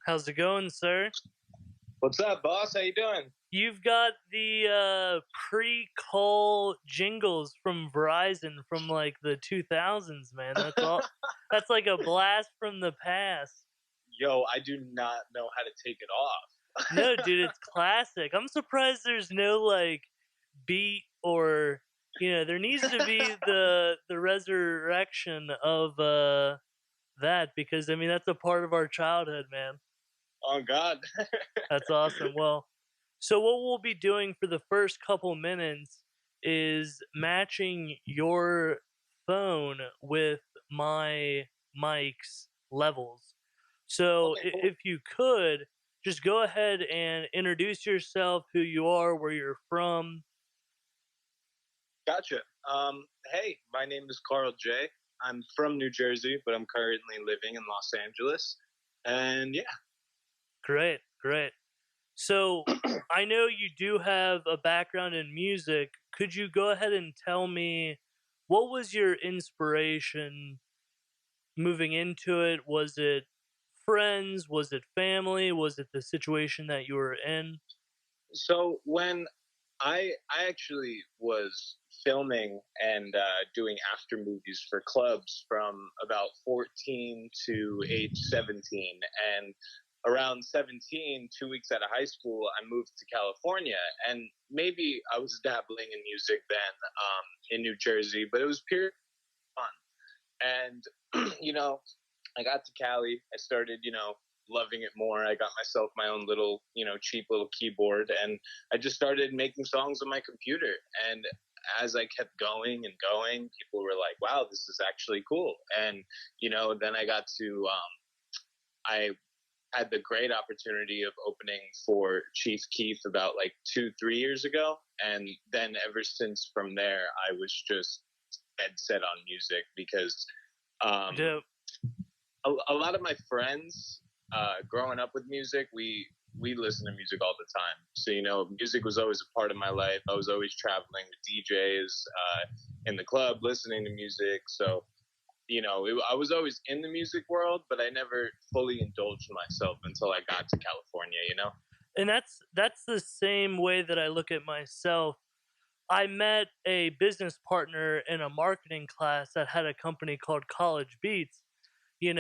How's it going, sir? What's up, boss? How you doing? You've got the pre-call jingles from Verizon from like the 2000s, man. That's all. That's like a blast from the past. Yo, I do not know how to take it off. No, dude, it's classic. I'm surprised there's no like beat or there needs to be the resurrection of that because I mean that's a part of our childhood, man. Oh God. That's awesome. Well, so what we'll be doing for the first couple minutes is matching your phone with my mic's levels. So Okay, cool. if you could just go ahead and introduce yourself, who you are, where you're from. Gotcha. Hey, my name is CARLJ. I'm from New Jersey, but I'm currently living in Los Angeles. And yeah, Great, great. So I know you do have a background in music. Could you go ahead and tell me what was your inspiration moving into it? Was it friends? Was it family? Was it the situation that you were in? so when I actually was filming and doing after movies for clubs from about 14 to age 17, and around 17, 2 weeks out of high school, I moved to California, and maybe I was dabbling in music then in New Jersey, but it was pure fun. And I got to Cali. I started, loving it more. I got myself my own little, cheap little keyboard, and I just started making songs on my computer. And as I kept going and going, people were like, "Wow, this is actually cool." And then I got to, I had the great opportunity of opening for Chief Keif about like 2, 3 years ago, and then ever since from there, I was just dead set on music because Dope. a lot of my friends growing up with music, we listen to music all the time. So music was always a part of my life. I was always traveling with DJs in the club, listening to music. So I was always in the music world, but I never fully indulged myself until I got to California. And that's the same way that I look at myself. I met a business partner in a marketing class that had a company called College Beats, and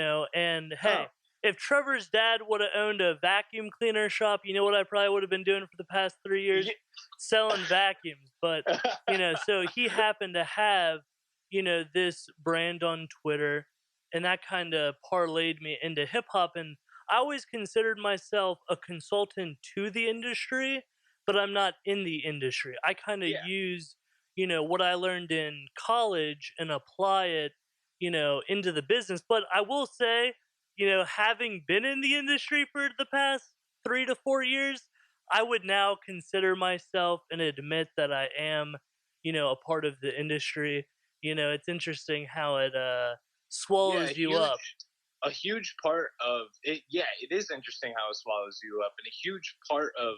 Oh, hey, if Trevor's dad would have owned a vacuum cleaner shop, you know what I probably would have been doing for the past 3 years? yeah. Selling vacuums. But, so he happened to have, this brand on Twitter, and that kind of parlayed me into hip hop. And I always considered myself a consultant to the industry, but I'm not in the industry. I kind of Yeah. use, what I learned in college and apply it, into the business. But I will say, having been in the industry for the past 3 to 4 years, I would now consider myself and admit that I am, a part of the industry. It's interesting how it Yeah, swallows you up. a huge part of it. Yeah, it is interesting how it swallows you up, and a huge part of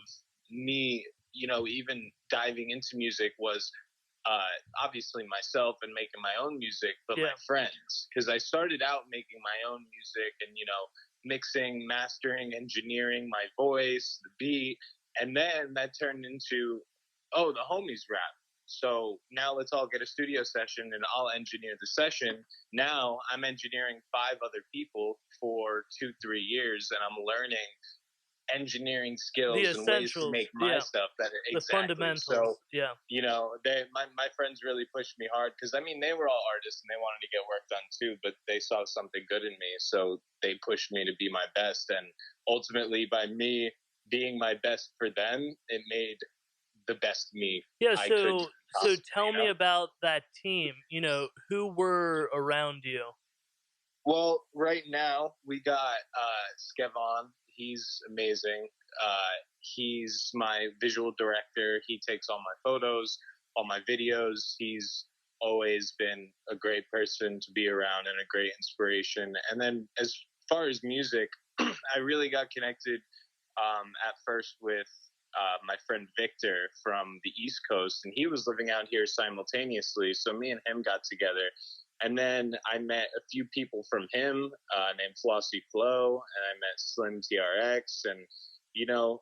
me, even diving into music was obviously myself and making my own music, but Yeah. my friends, because I started out making my own music and mixing, mastering, engineering my voice, the beat, and then that turned into, oh, the homies rap. So now let's all get a studio session and I'll engineer the session. Now I'm engineering 5 other people for 2, 3 years, and I'm learning engineering The skills and ways to essentials, make my yeah, stuff better. the Exactly. So, fundamentals, yeah. my friends really pushed me hard because I mean they were all artists and they wanted to get work done too, but they saw something good in me, so they pushed me to be my best. And ultimately, by me being my best for them, it made the best me Yeah, I could so possibly. tell me about that team. Who were around you? Well, right now we got Skevon. He's amazing. He's my visual director. He takes all my photos, all my videos. He's always been a great person to be around and a great inspiration. And then as far as music, I really got connected at first with my friend Victor from the East Coast, and he was living out here simultaneously. So me and him got together, And then I met a few people from him named Flossie Flo, and I met Slim TRX, and you know,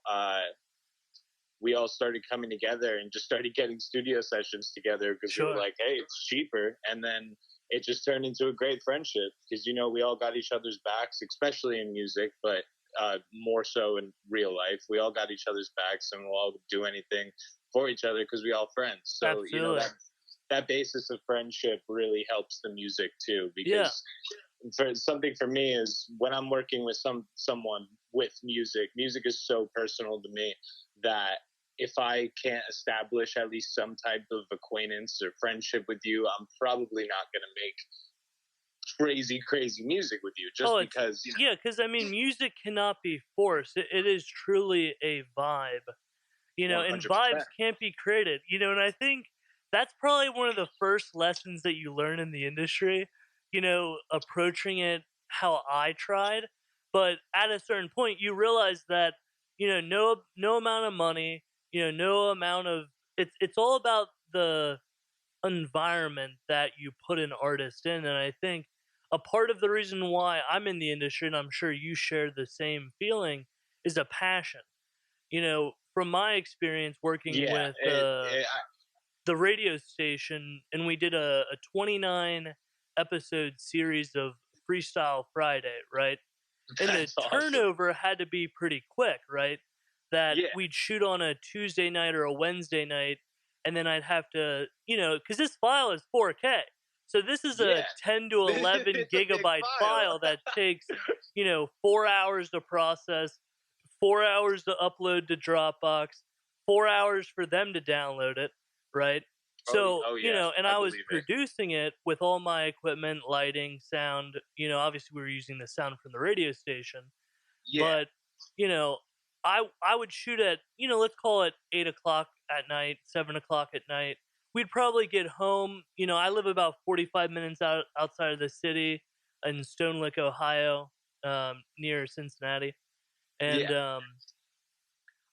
we all started coming together and just started getting studio sessions together because we were Sure. like, hey, it's cheaper. And then it just turned into a great friendship because, you know, we all got each other's backs, especially in music, but more so in real life. We all got each other's backs and we'll all do anything for each other because we all friends. So, you know, Absolutely. that basis of friendship really helps the music too, Yeah. because for something for me is when I'm working with someone with music is so personal to me that if I can't establish at least some type of acquaintance or friendship with you, I'm probably not going to make crazy music with you just Oh, it's because, you know. yeah, because I mean, music cannot be forced. It is truly a vibe, and vibes 100%. can't be created, and I think that's probably one of the first lessons that you learn in the industry, approaching it how I tried. But at a certain point, you realize that, no amount of money, no amount of it's all about the environment that you put an artist in. And I think a part of the reason why I'm in the industry, and I'm sure you share the same feeling, is a passion. From my experience working Yeah, with the radio station, and we did a 29 episode series of Freestyle Friday, right? And the that's awesome. turnover had to be pretty quick, right? That Yeah, we'd shoot on a Tuesday night or a Wednesday night, and then I'd have to, because this file is 4K. So this is a yeah. 10 to 11 It's a big gigabyte file. file that takes, 4 hours to process, 4 hours to upload to Dropbox, 4 hours for them to download it, right? So, Oh yeah, and I I was believe it. producing it with all my equipment, lighting, sound. Obviously we were using the sound from the radio station, Yeah, but you know, I would shoot at, let's call it 8 o'clock at night, 7 o'clock at night. We'd probably get home. I live about 45 minutes outside of the city in Stonelick, Ohio, near Cincinnati, and yeah.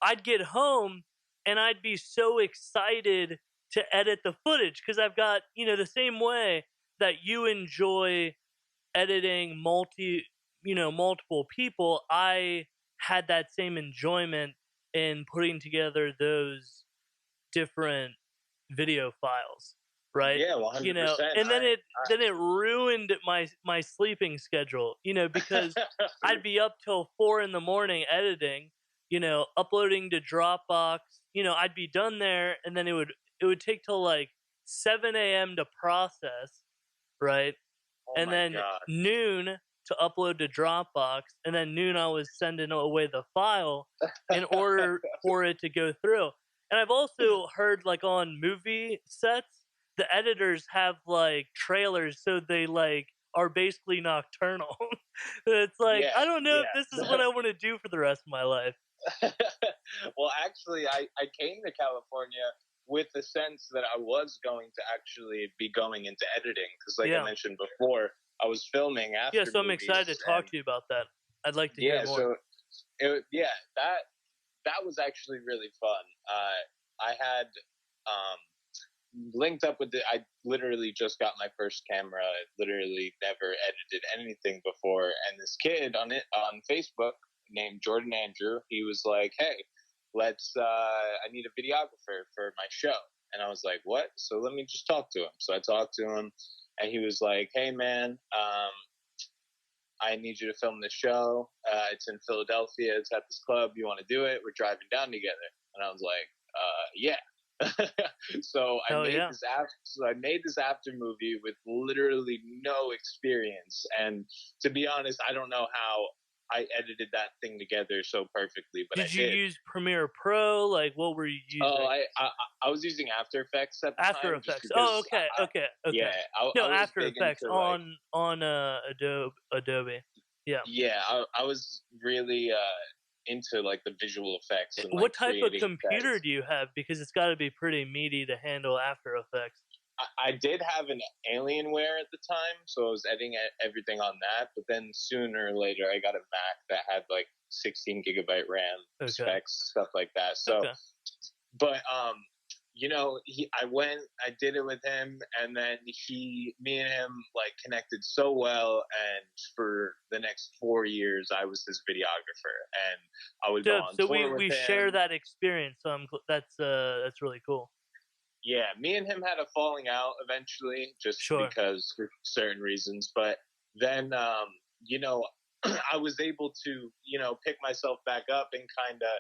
I'd get home and I'd be so excited to edit the footage because I've got, the same way that you enjoy editing multiple people. I had that same enjoyment in putting together those different video files, right? Yeah, 100%. And then it ruined my sleeping schedule, because I'd be up till 4 in the morning editing, uploading to Dropbox. I'd be done there, and then it would take till like 7 a.m. to process, right? Oh And my then god. noon to upload to Dropbox, and then noon I was sending away the file in order for it to go through. And I've also heard, like, on movie sets, the editors have like trailers, so they like are basically nocturnal. It's like, Yeah, I don't know if this is what yeah. I want to do for the rest of my life. Well, actually, I came to California with the sense that I was going to actually be going into editing because, like I Yeah. mentioned before, I was filming Yeah, after so I'm excited to movies, talk and to you about that. I'd like to hear yeah, more. so yeah, that was actually really fun. I had um, linked up with I literally just got my first camera. I literally never edited anything before, and this kid on Facebook named Jordan Andrew, he was like, "Hey, let's. I need a videographer for my show." And I was like, "What?" So let me just talk to him. So I talked to him, and he was like, "Hey, man, I need you to film this show. It's in Philadelphia. It's at this club. You want to do it? We're driving down together." And I was like, "Yeah." So Hell yeah. I made this after movie with literally no experience, and to be honest, I don't know how I edited that thing together so perfectly, but I Did you did. use Premiere Pro? Like, what were you Oh, using? I was using After Effects at the After time just Effects. Oh, because okay, okay, okay. yeah, No, I was After big Effects into like on Adobe. Yeah. yeah, I was really into like the visual effects and like What type of creating computer effects. do you have? Because it's got to be pretty meaty to handle After Effects. I did have an Alienware at the time, so I was editing everything on that. But then sooner or later, I got a Mac that had like 16 gigabyte RAM Okay. specs, stuff like that. So, Okay. but I did it with him, and then me and him like connected so well, and for the next 4 years, I was his videographer, and I would go Dope. on So tour with we share him. that experience. So that's really cool. Yeah, me and him had a falling out eventually, just Sure. because for certain reasons. But then, you know, I was able to, pick myself back up and kind of,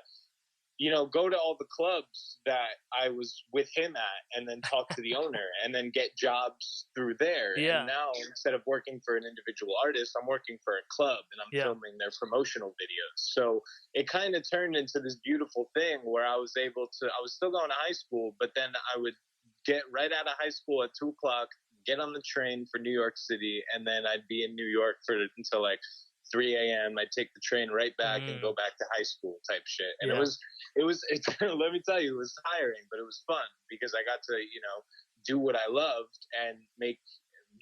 go to all the clubs that I was with him at, and then talk to the owner, and then get jobs through there. And Yeah. now, instead of working for an individual artist, I'm working for a club, and I'm Yeah. filming their promotional videos. So it kind of turned into this beautiful thing where I was still going to high school, but then I would get right out of high school at 2 o'clock, get on the train for New York City, and then I'd be in New York until like 3 a.m. I'd take the train right back and go back to high school type shit. And Yeah. let me tell you, it was tiring, but it was fun because I got to, do what I loved and make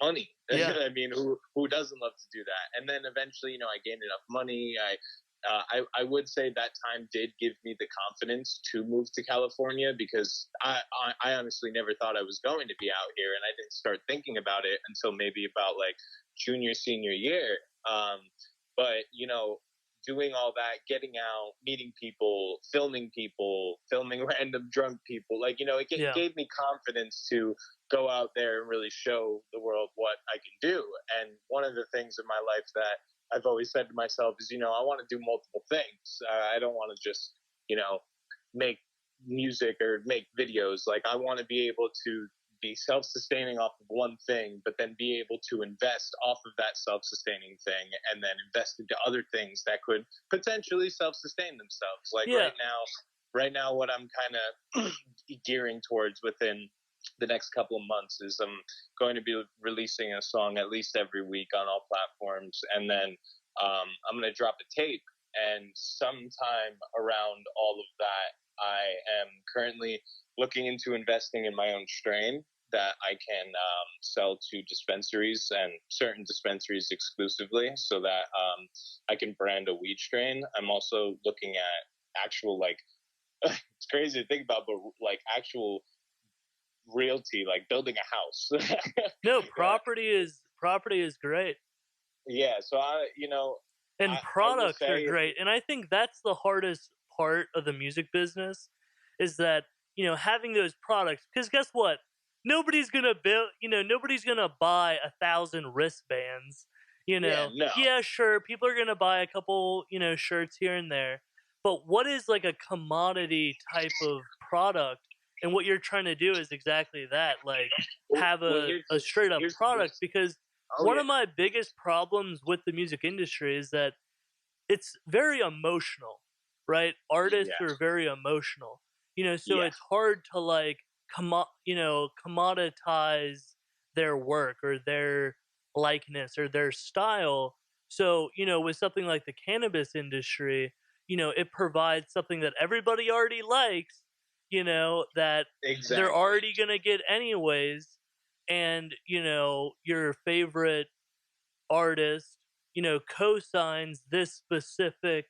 money. Yeah. I mean, who doesn't love to do that? And then eventually, I gained enough money. I would say that time did give me the confidence to move to California, because I honestly never thought I was going to be out here, and I didn't start thinking about it until maybe about like senior year. But doing all that, getting out, meeting people, filming random drunk people, like it Yeah. gave me confidence to go out there and really show the world what I can do. And one of the things in my life that I've always said to myself is, I want to do multiple things. I don't want to just, make music or make videos. Like, I want to be able to be self-sustaining off of one thing, but then be able to invest off of that self-sustaining thing, and then invest into other things that could potentially self-sustain themselves. Like Yeah. right now, what I'm kind of gearing towards within the next couple of months is I'm going to be releasing a song at least every week on all platforms, and then I'm going to drop a tape. And sometime around all of that, I am currently looking into investing in my own strain that I can sell to dispensaries, and certain dispensaries exclusively, so that I can brand a weed strain. I'm also looking at actual, like, it's crazy to think about, but like actual realty, like building a house. No, property is great. Yeah, so And I will products are say, great. And I think that's the hardest part of the music business, is that, having those products, because guess what? Nobody's gonna nobody's gonna buy 1,000 wristbands. yeah, no, Yeah, sure, people are gonna buy a couple, shirts here and there. But what is like a commodity type of product? And what you're trying to do is exactly that, like have well, a straight up product. here's Because oh one yeah, of my biggest problems with the music industry is that it's very emotional, right? Artists yeah, are very emotional, so yeah, it's hard to like commoditize their work or their likeness or their style. So, with something like the cannabis industry, it provides something that everybody already likes, that they're exactly, already going to get anyways. And, your favorite artist, co-signs this specific,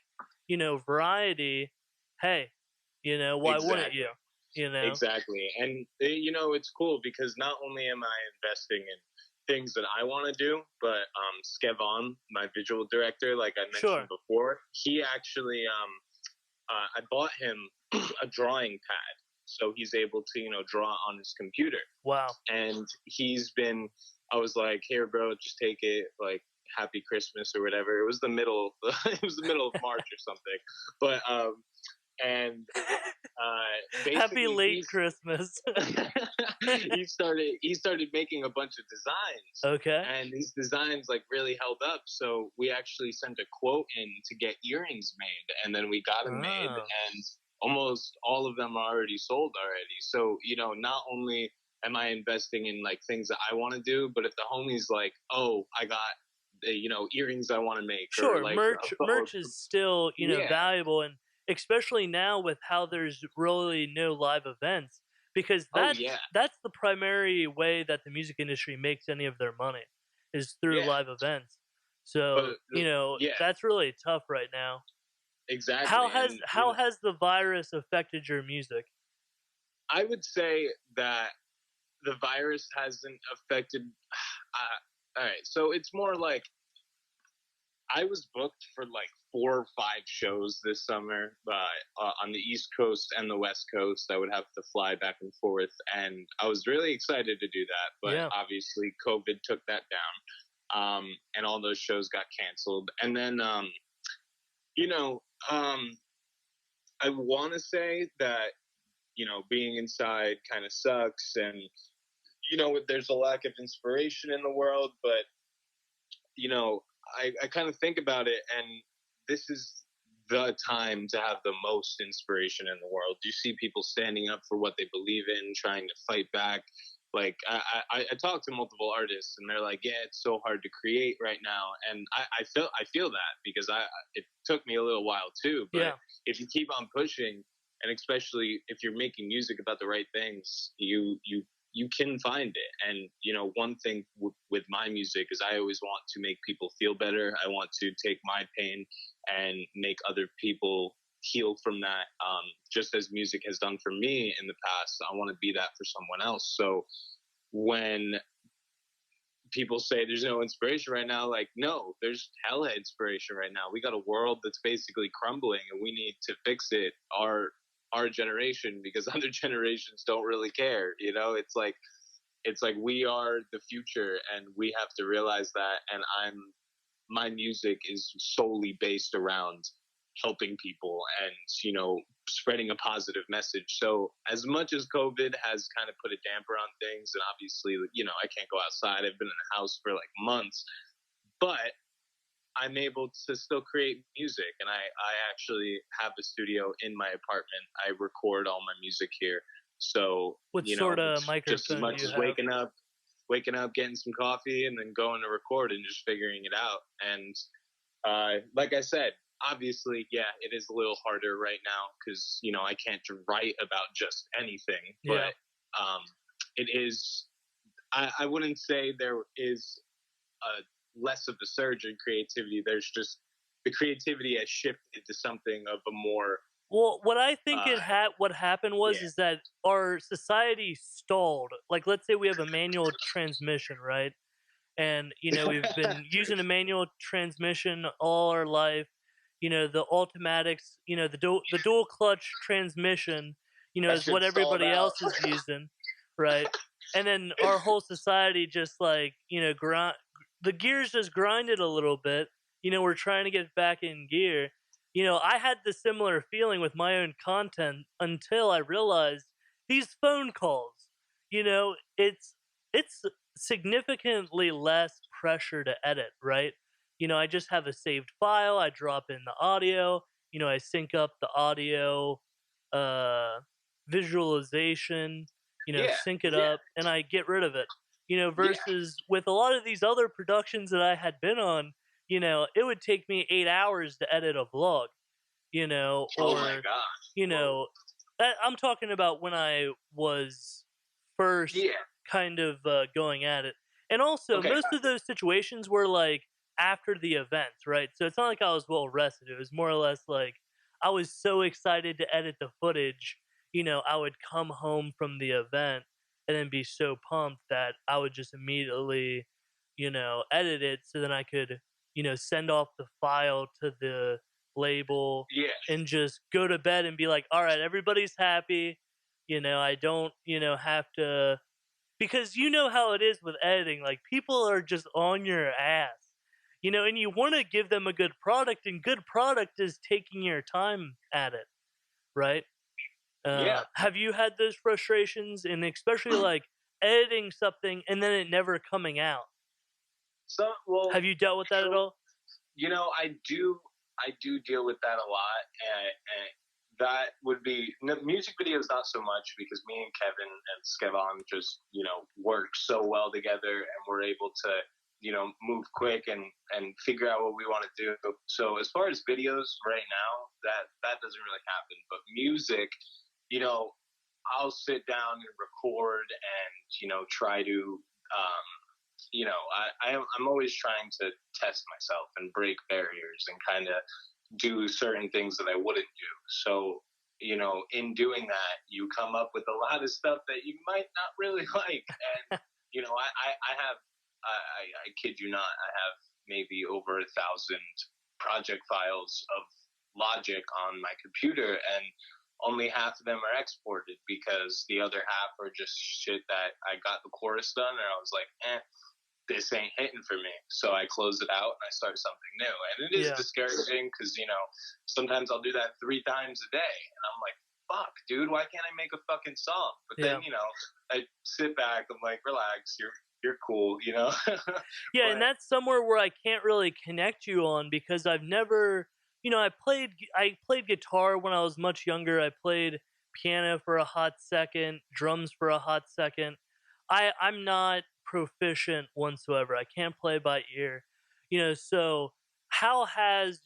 variety, hey, why wouldn't you? exactly. You know? Exactly. And it's cool because not only am I investing in things that I want to do, but Skevon, my visual director, like I mentioned Sure. before, he actually I bought him a drawing pad, so he's able to draw on his computer. Wow. And I was like, here, bro, just take it, like, happy Christmas or whatever. It was the middle it was the middle of March or something. But and Happy basically late Christmas. he started making a bunch of designs, Okay. and these designs like really held up, so we actually sent a quote in to get earrings made, and then we got them made, Oh. and almost all of them are already sold already. So not only am I investing in like things that I want to do, but if the homie's like, oh, I got earrings I want to make, or Sure, like merch is still, yeah, valuable, and especially now with how there's really no live events, because oh yeah, that's the primary way that the music industry makes any of their money, is through yeah, live events. So, but yeah, that's really tough right now. exactly. And How has the virus affected your music? I would say that the virus hasn't affected. All right, so it's more like I was booked for like 4 or 5 shows this summer, on the East Coast and the West Coast. I would have to fly back and forth, and I was really excited to do that. But Yeah. obviously, COVID took that down, and all those shows got canceled. And then, you know, I want to say that being inside kind of sucks, and there's a lack of inspiration in the world, but I kind of think about it, and this is the time to have the most inspiration in the world. You see people standing up for what they believe in, trying to fight back. Like I talk to multiple artists, and they're like, "Yeah, it's so hard to create right now," and I feel that because it took me a little while too. But Yeah. if you keep on pushing, and especially if you're making music about the right things, you can find it. And one thing with my music is I always want to make people feel better. I want to take my pain and make other people heal from that, just as music has done for me in the past. I want to be that for someone else. So when people say there's no inspiration right now, like, no, there's hella inspiration right now. We got a world that's basically crumbling, and we need to fix it. Our generation, because other generations don't really care. It's like we are the future, and we have to realize that. And my music is solely based around helping people and spreading a positive message. So as much as COVID has kind of put a damper on things, and obviously I can't go outside, I've been in the house for like months, but I'm able to still create music, and I actually have a studio in my apartment. I record all my music here. So What sort of it's just as microphone do much you as have? waking up, getting some coffee, and then going to record and just figuring it out. And like I said, obviously, yeah, it is a little harder right now because I can't write about just anything. Yeah. But it is. I wouldn't say there is a less of a surge in creativity. There's just the creativity has shifted to something of a more Well, what I think uh what happened was yeah. is that our society stalled. Like, let's say we have a manual transmission, right? And we've been using a manual transmission all our life. The automatics, the dual clutch transmission, That is what shit stalled everybody out. else is using, right? And then our whole society just like grind, the gears just grinded a little bit. We're trying to get back in gear. I had the similar feeling with my own content until I realized these phone calls. It's significantly less pressure to edit, right? I just have a saved file, I drop in the audio, I sync up the audio uh visualization, Yeah, sync it yeah, up, and I get rid of it. yeah. Versus with a lot of these other productions that I had been on, it would take me 8 hours to edit a vlog, Oh my or gosh. you Whoa. know, I'm talking about when I was first Yeah. kind of going at it. And also, Okay. most of those situations were like after the events, right? So it's not like I was well rested. It was more or less like I was so excited to edit the footage. I would come home from the event and then be so pumped that I would just immediately, edit it so then I could, send off the file to the label Yeah. and just go to bed and be like, all right, everybody's happy. I don't, have to, because you know how it is with editing. Like, people are just on your ass, and you want to give them a good product, and good product is taking your time at it, right? Yeah. Have you had those frustrations, and especially like editing something and then it never coming out? So, well, Have you dealt with that at so all? I do deal with that a lot, and that would be music videos not so much because me and Kevin and Skevon just work so well together, and we're able to move quick and figure out what we want to do. So as far as videos right now, that doesn't really happen. But music, I'll sit down and record and try to I'm always trying to test myself and break barriers and kind of do certain things that I wouldn't do. So in doing that, you come up with a lot of stuff that you might not really like. And I have, I kid you not, I have maybe over 1,000 project files of Logic on my computer, and only half of them are exported because the other half are just shit that I got the chorus done, and I was like, this ain't hitting for me. So I close it out and I start something new. And it is Yeah. discouraging because, sometimes I'll do that 3 times a day. And I'm like, fuck, dude, why can't I make a fucking song? But Yeah. then, I sit back, I'm like, relax, you're cool, Yeah, and But that's somewhere where I can't really connect you on because I've never, I played guitar when I was much younger. I played piano for a hot second, drums for a hot second. I'm not proficient whatsoever. I can't play by ear. So how has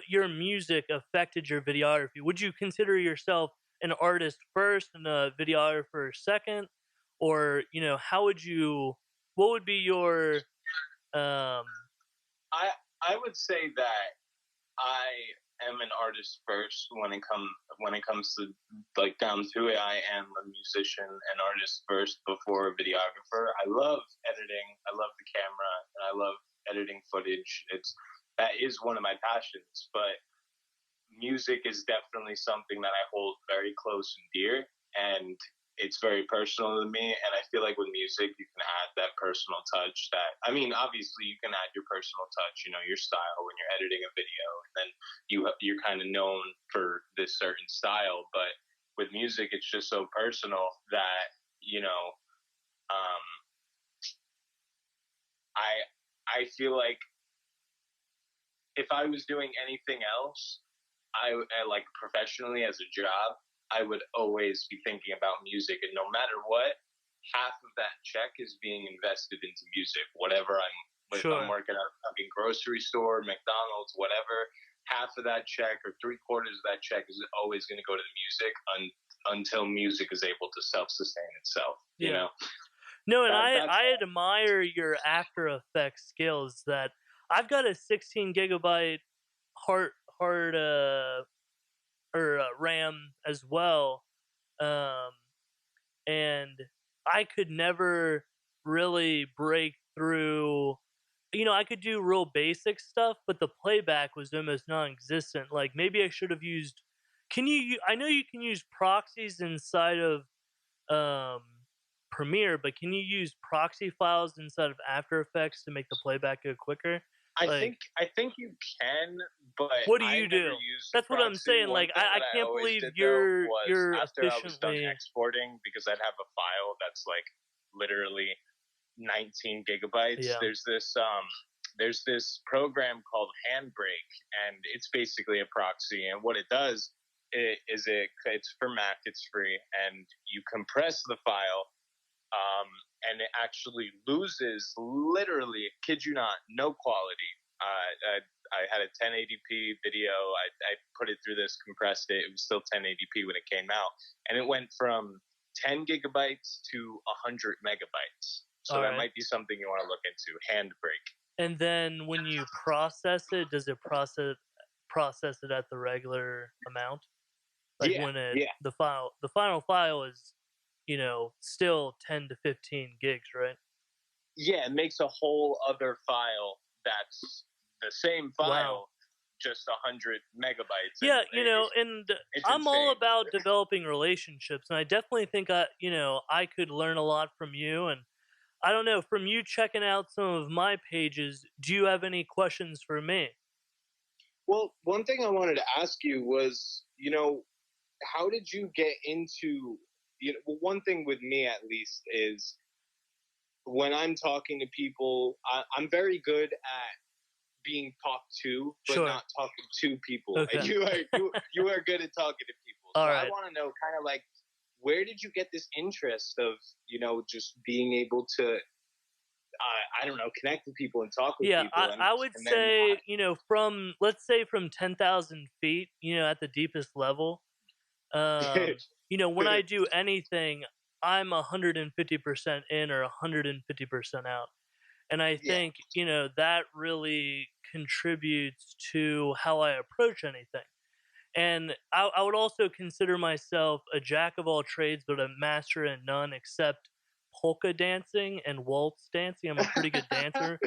your music affected your videography? Would you consider yourself an artist first and a videographer second? Or, how would you what would be your um I I would say that I am an artist first when it comes to, like, down to it. I am a musician and artist first before a videographer. I love editing. I love the camera, and I love editing footage. That is one of my passions. But music is definitely something that I hold very close and dear, and it's very personal to me. And I feel like with music, you can add that personal touch. That, I mean, obviously, you can add your personal touch, your style when you're editing a video, and then you're kind of known for this certain style. But with music, it's just so personal that um, I feel like if I was doing anything else, I like professionally as a job, I would always be thinking about music, and no matter what, half of that check is being invested into music. Whatever if I'm sure. working at a fucking grocery store, McDonald's, whatever, half of that check or 3/4 of that check is always going to go to the music until music is able to self sustain itself. Yeah. No, and That's I admire your After Effects skills. That I've got a 16 gigabyte hard or RAM as well. Um and I could never really break through. I could do real basic stuff, but the playback was almost non-existent. Like maybe I should have used. I know you can use proxies inside of um, Premiere, but can you use proxy files inside of After Effects to make the playback go quicker? Like, I think you can, but what do I you never do? used a That's what I'm proxy. saying. One Like, thing I that I can't always believe did though was you're after I was done efficiently. exporting, because I'd have a file that's like literally 19 gigabytes. Yeah. There's this program called Handbrake, and it's basically a proxy. And what it does it's for Mac, it's free, and you compress the file, um, and it actually loses, literally, kid you not, no quality. I had a 1080p video. I put it through this, compressed it. It was still 1080p when it came out, and it went from 10 gigabytes to 100 megabytes. So All that right. might be something you want to look into. Handbrake. And then when you process it, does it process it at the regular amount? Like Yeah, when yeah, the final file is, still 10 to 15 gigs, right? yeah. It makes a whole other file that's the same Wow. file, just 100 megabytes, and Yeah, and it's I'm all insane. about developing relationships, and I definitely think I could learn a lot from you. And I don't know, from you checking out some of my pages, do you have any questions for me? Well, one thing I wanted to ask you was, how did you get into, well, one thing with me at least is when I'm talking to people, I'm very good at being talked to, but Sure. not talking to people. And Okay. you are good at talking to people. All So I right. want to know, kind of like, where did you get this interest of, just being able to, I don't know, connect with people and talk with Yeah, people, I would and then say, from let's say from 10,000 feet, at the deepest level, when I do anything, I'm 150% in or 150% out. And I yeah, think, that really contributes to how I approach anything. And I would also consider myself a jack of all trades, but a master in none except polka dancing and waltz dancing. I'm a pretty good dancer.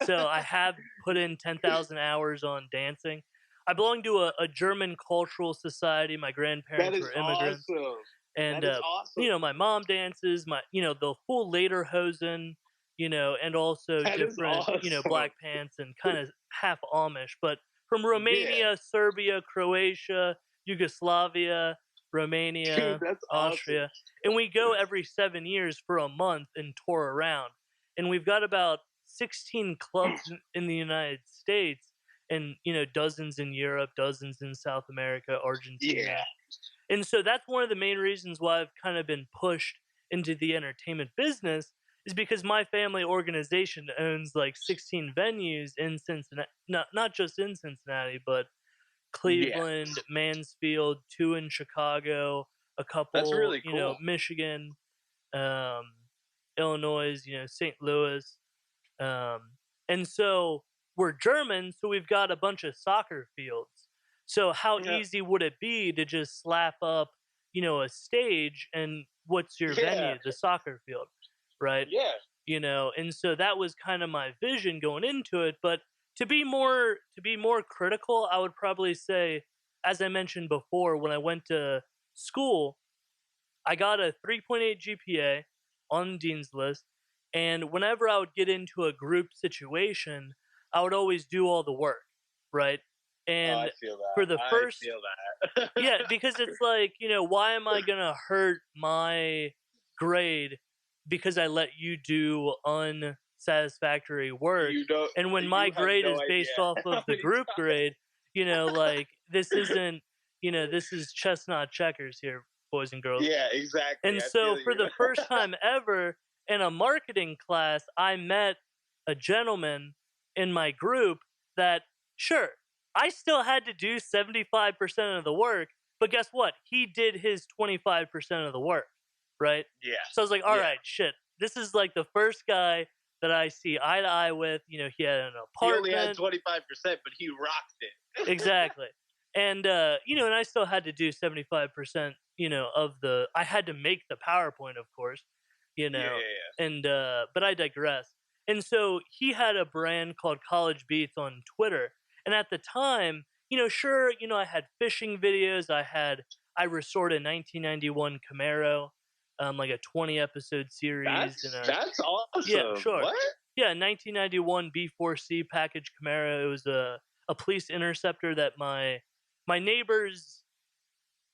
So I have put in 10,000 hours on dancing. I belong to a German cultural society. My That grandparents is were immigrants. awesome. And, That is awesome. my mom dances, the full lederhosen, and also That is different, awesome. black pants and kind of half Amish. But from Yeah, Romania, Serbia, Croatia, Yugoslavia, dude, Romania, that's awesome. Austria. And we go every 7 years for a month and tour around. And we've got about 16 clubs in the United States and, dozens in Europe, dozens in South America, Yeah, Argentina. And so that's one of the main reasons why I've kind of been pushed into the entertainment business is because my family organization owns like 16 venues in Cincinnati, not just in Cincinnati, but yeah, Cleveland, Mansfield, two in Chicago, a that's couple, really cool. Michigan, um, Illinois, St. Louis. Um, and so we're German, so we've got a bunch of soccer fields. So how Yeah, easy would it be to just slap up, a stage and what's your yeah, venue? The soccer field, right? yeah. And so that was kind of my vision going into it. But to be more critical, I would probably say, as I mentioned before, when I went to school, I got a 3.8 GPA on Dean's List, and whenever I would get into a group situation, I would always do all the work, right? Oh, I And feel that. for the I first, feel that. yeah, because it's like, why am I gonna hurt my grade because I let you do unsatisfactory work? You don't. And when my You have grade no is idea based off how of the many group times. grade, like this isn't, this is chestnut checkers here, boys and girls. Yeah, exactly. And I so feel for you. the first time ever in a marketing class, I met a gentleman in my group that, sure, I still had to do 75% of the work, but guess what? He did his 25% of the work, right? Yeah, So I was like, all yeah. right, shit. This is like the first guy that I see eye to eye with. He had an He only had apartment. 25%, but he rocked it. Exactly. And and I still had to do 75%, of I had to make the PowerPoint, of course, you Yeah, know, yeah, and but I digress. And so he had a brand called College Beats on Twitter. And at the time, sure, I had fishing videos, I restored a 1991 Camaro, like a 20 episode yeah. series and That's yeah, awesome. sure. What? Yeah, 1991 B4C package Camaro. It was a police interceptor that my neighbor's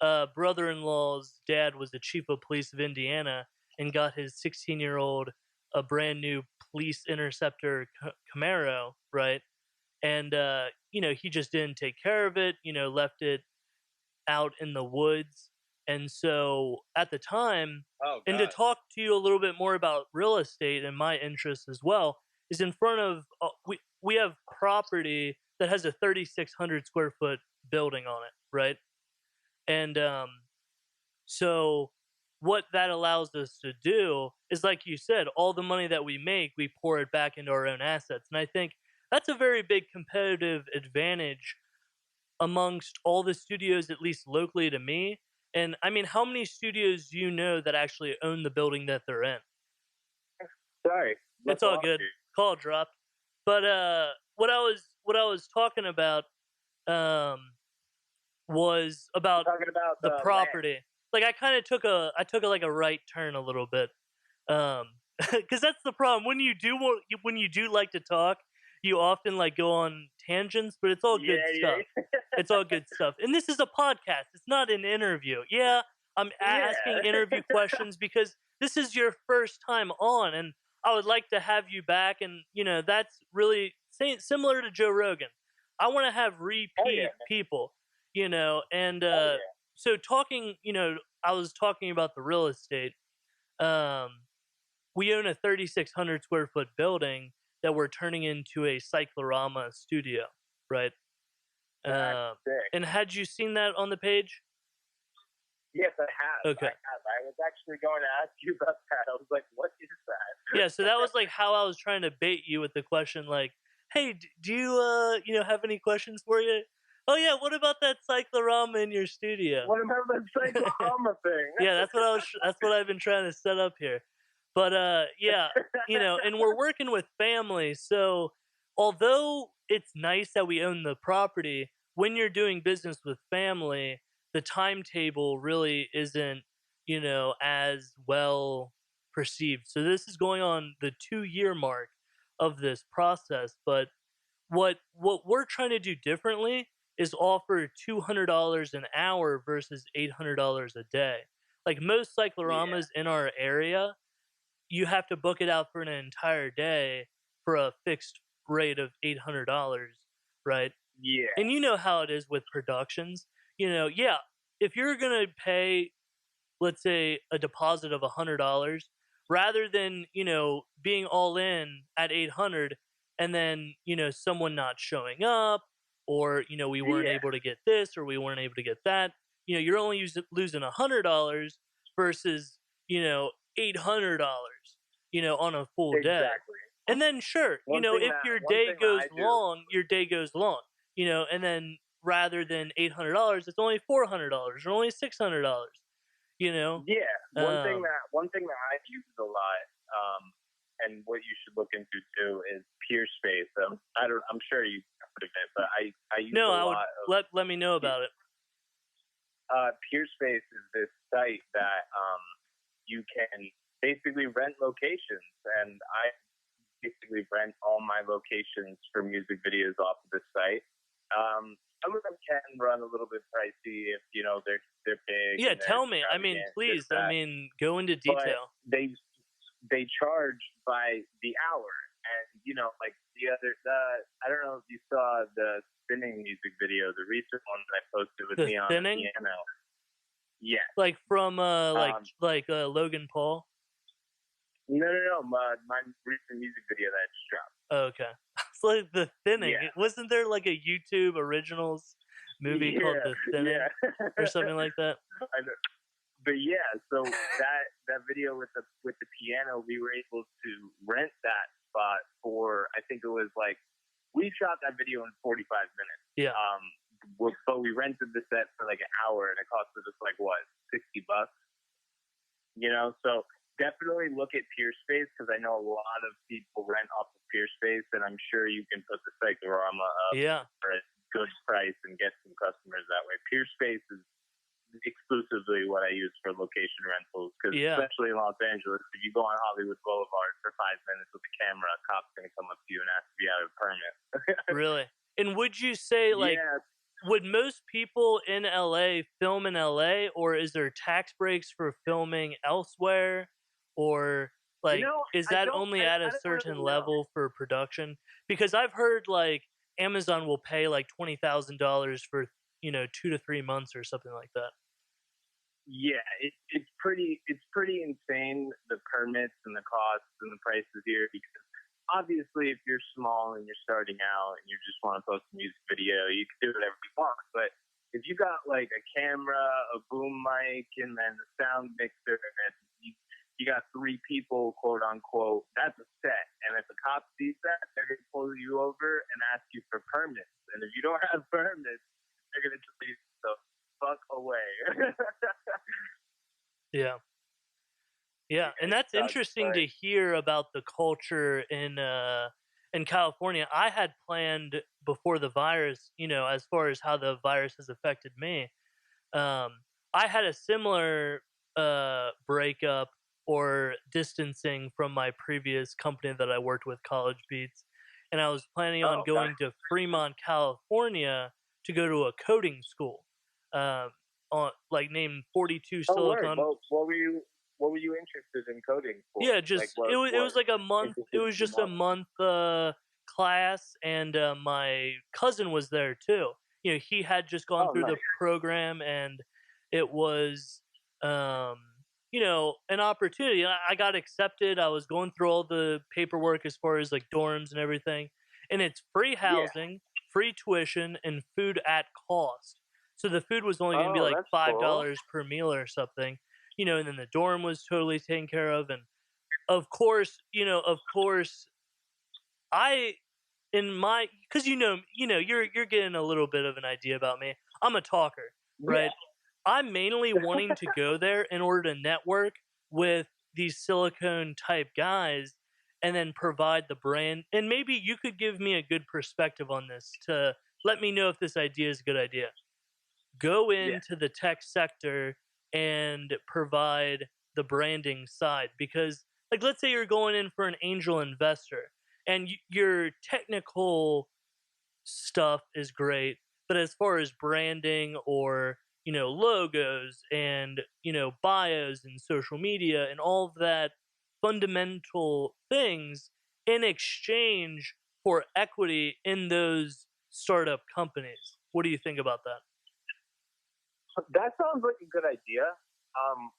brother-in-law's dad was the chief of police of Indiana and got his 16-year-old a brand new police interceptor Camaro, right? And he just didn't take care of it. Left it out in the woods. And so at the time, Oh and to God. talk to you a little bit more about real estate and my interests as well, is in front of we have property that has a 3,600 square foot building on it, right? And so what that allows us to do is, like you said, all the money that we make, we pour it back into our own assets. And I think that's a very big competitive advantage amongst all the studios, at least locally to me. And I mean, how many studios do you know that actually own the building that they're in? Sorry. It's Must all have good. you. Call dropped. But what I was talking about um was about Talking about the land. property. Like I kind of took a like a right turn a little bit. Um cuz that's the problem when you do like to talk, you often like go on tangents, but it's all Yeah, good stuff. yeah, It's all good stuff. And this is a podcast. It's not an interview. Yeah, I'm asking interview yeah. questions because this is your first time on and I would like to have you back and that's really similar to Joe Rogan. I want to have Oh repeat yeah. people, and Oh yeah. so talking, I was talking about the real estate. Um we own a 3,600 square foot building that we're turning into a cyclorama studio, right? That's Um, sick. and had you seen that on the page? Yes, I have. I Okay. have. I was actually going to ask you about that. I was like, what is Yeah, so that that? was like how I was trying to bait you with the question, like, "Hey, do you have any questions for you?" Oh yeah, what about that cyclorama in your studio? What about that cyclorama thing? Yeah, that's what I've been trying to set up here. But yeah, and we're working with family, so although it's nice that we own the property, when you're doing business with family, the timetable really isn't, as well perceived. So this is going on the 2-year mark of this process, but what we're trying to do differently is offer $200 an hour versus $800 a day. Like most Yeah, cycloramas in our area, you have to book it out for an entire day for a fixed rate of $800, right? yeah, And you know how it is with productions. Yeah, if you're gonna pay, let's say, a deposit of $100, rather than being all in at 800 and then someone not showing up, or we weren't yeah, able to get this or we weren't able to get that. You're only losing $100 versus $800 on a full day. exactly. And then sure, if your One day thing that goes I do. long, your day goes long. And then rather than $800, it's only $400 or only $600. you know Yeah, um one thing that I use a lot, and what you should look into too is peer space. I'm sure you've heard of it, but I use no, a I would lot of let me know about it. peer space is this site that you can basically rent locations, and I basically rent all my locations for music videos off of this site. Some of them can run a little bit pricey if they're big Yeah, and they're tell me, I mean, extravagant, this please, I that. mean, go into But detail. they charge by the hour, and like I don't know if you saw the spinning music video, the recent one that I posted with The me on the thinning, piano. Yes. like from Um, Logan Paul. no, my recent music video that I just dropped. Oh, okay. It's like The Thinning. Yeah. Wasn't there like a YouTube originals movie called Yeah, The Thinning yeah. or something like that? I know. But yeah, so that video with the piano, we were able to rent that spot for, I think it was like, we shot that video in 45 minutes. Yeah. But we rented the set for like an hour, and it costed us like what, $60? So definitely look at peer space, because I know a lot of people rent off of peer space, and I'm sure you can put the cyclorama up Yeah. for a good price and get some customers that way. Peer space is exclusively what I use for location rentals, because Yeah. especially in Los Angeles, if you go on Hollywood Boulevard for 5 minutes with a camera, a cop's gonna come up to you and ask if you have a permit. Really. And would you say, like, Yeah, would most people in LA film in LA, or is there tax breaks for filming elsewhere, or like is that only at a I don't certain really know. level for production? Because I've heard like Amazon will pay like $20,000 for 2 to 3 months or something like that. Yeah, it's pretty insane, the permits and the costs and the prices here, because obviously if you're small and you're starting out and you just want to post a music video, you can do whatever you want. But if you got like a camera, a boom mic, and then the sound mixer, and you got 3 people, quote unquote, that's a set. And if the cop sees that, they're gonna pull you over and ask you for permits. And if you don't have permits, they're gonna tell you the fuck away. Yeah. Yeah, and It that's sucks, interesting but to hear about the culture in California. I had planned before the virus, as far as how the virus has affected me. Um, I had a similar breakup or distancing from my previous company that I worked with, College Beats, and I was planning on oh, okay. going to Fremont, California, to go to a coding school, um, on like named 42 Oh, word. Silicon. Well, what were you interested in coding for? Yeah, Like, just what it was what like a month. It interested was you just a most? month class, and my cousin was there too. He had just gone Oh, through nice. the program, and it was um, an opportunity. I got accepted. I was going through all the paperwork as far as like dorms and everything, and it's free Yeah. housing, free tuition, and food at cost. So the food was only going to be Oh, like that's five cool. dollars per meal or something. And then the dorm was totally taken care of, and of course, I in my, because you're getting a little bit of an idea about me. I'm a talker, Yeah, right? I'm mainly wanting to go there in order to network with these silicone type guys and then provide the brand. And maybe you could give me a good perspective on this to let me know if this idea is a good idea. Go yeah, into the tech sector and provide the branding side, because like let's say you're going in for an angel investor and your technical stuff is great, but as far as branding or logos and bios and social media and all of that fundamental things in exchange for equity in those startup companies. What do you think about that? that sounds like a good idea.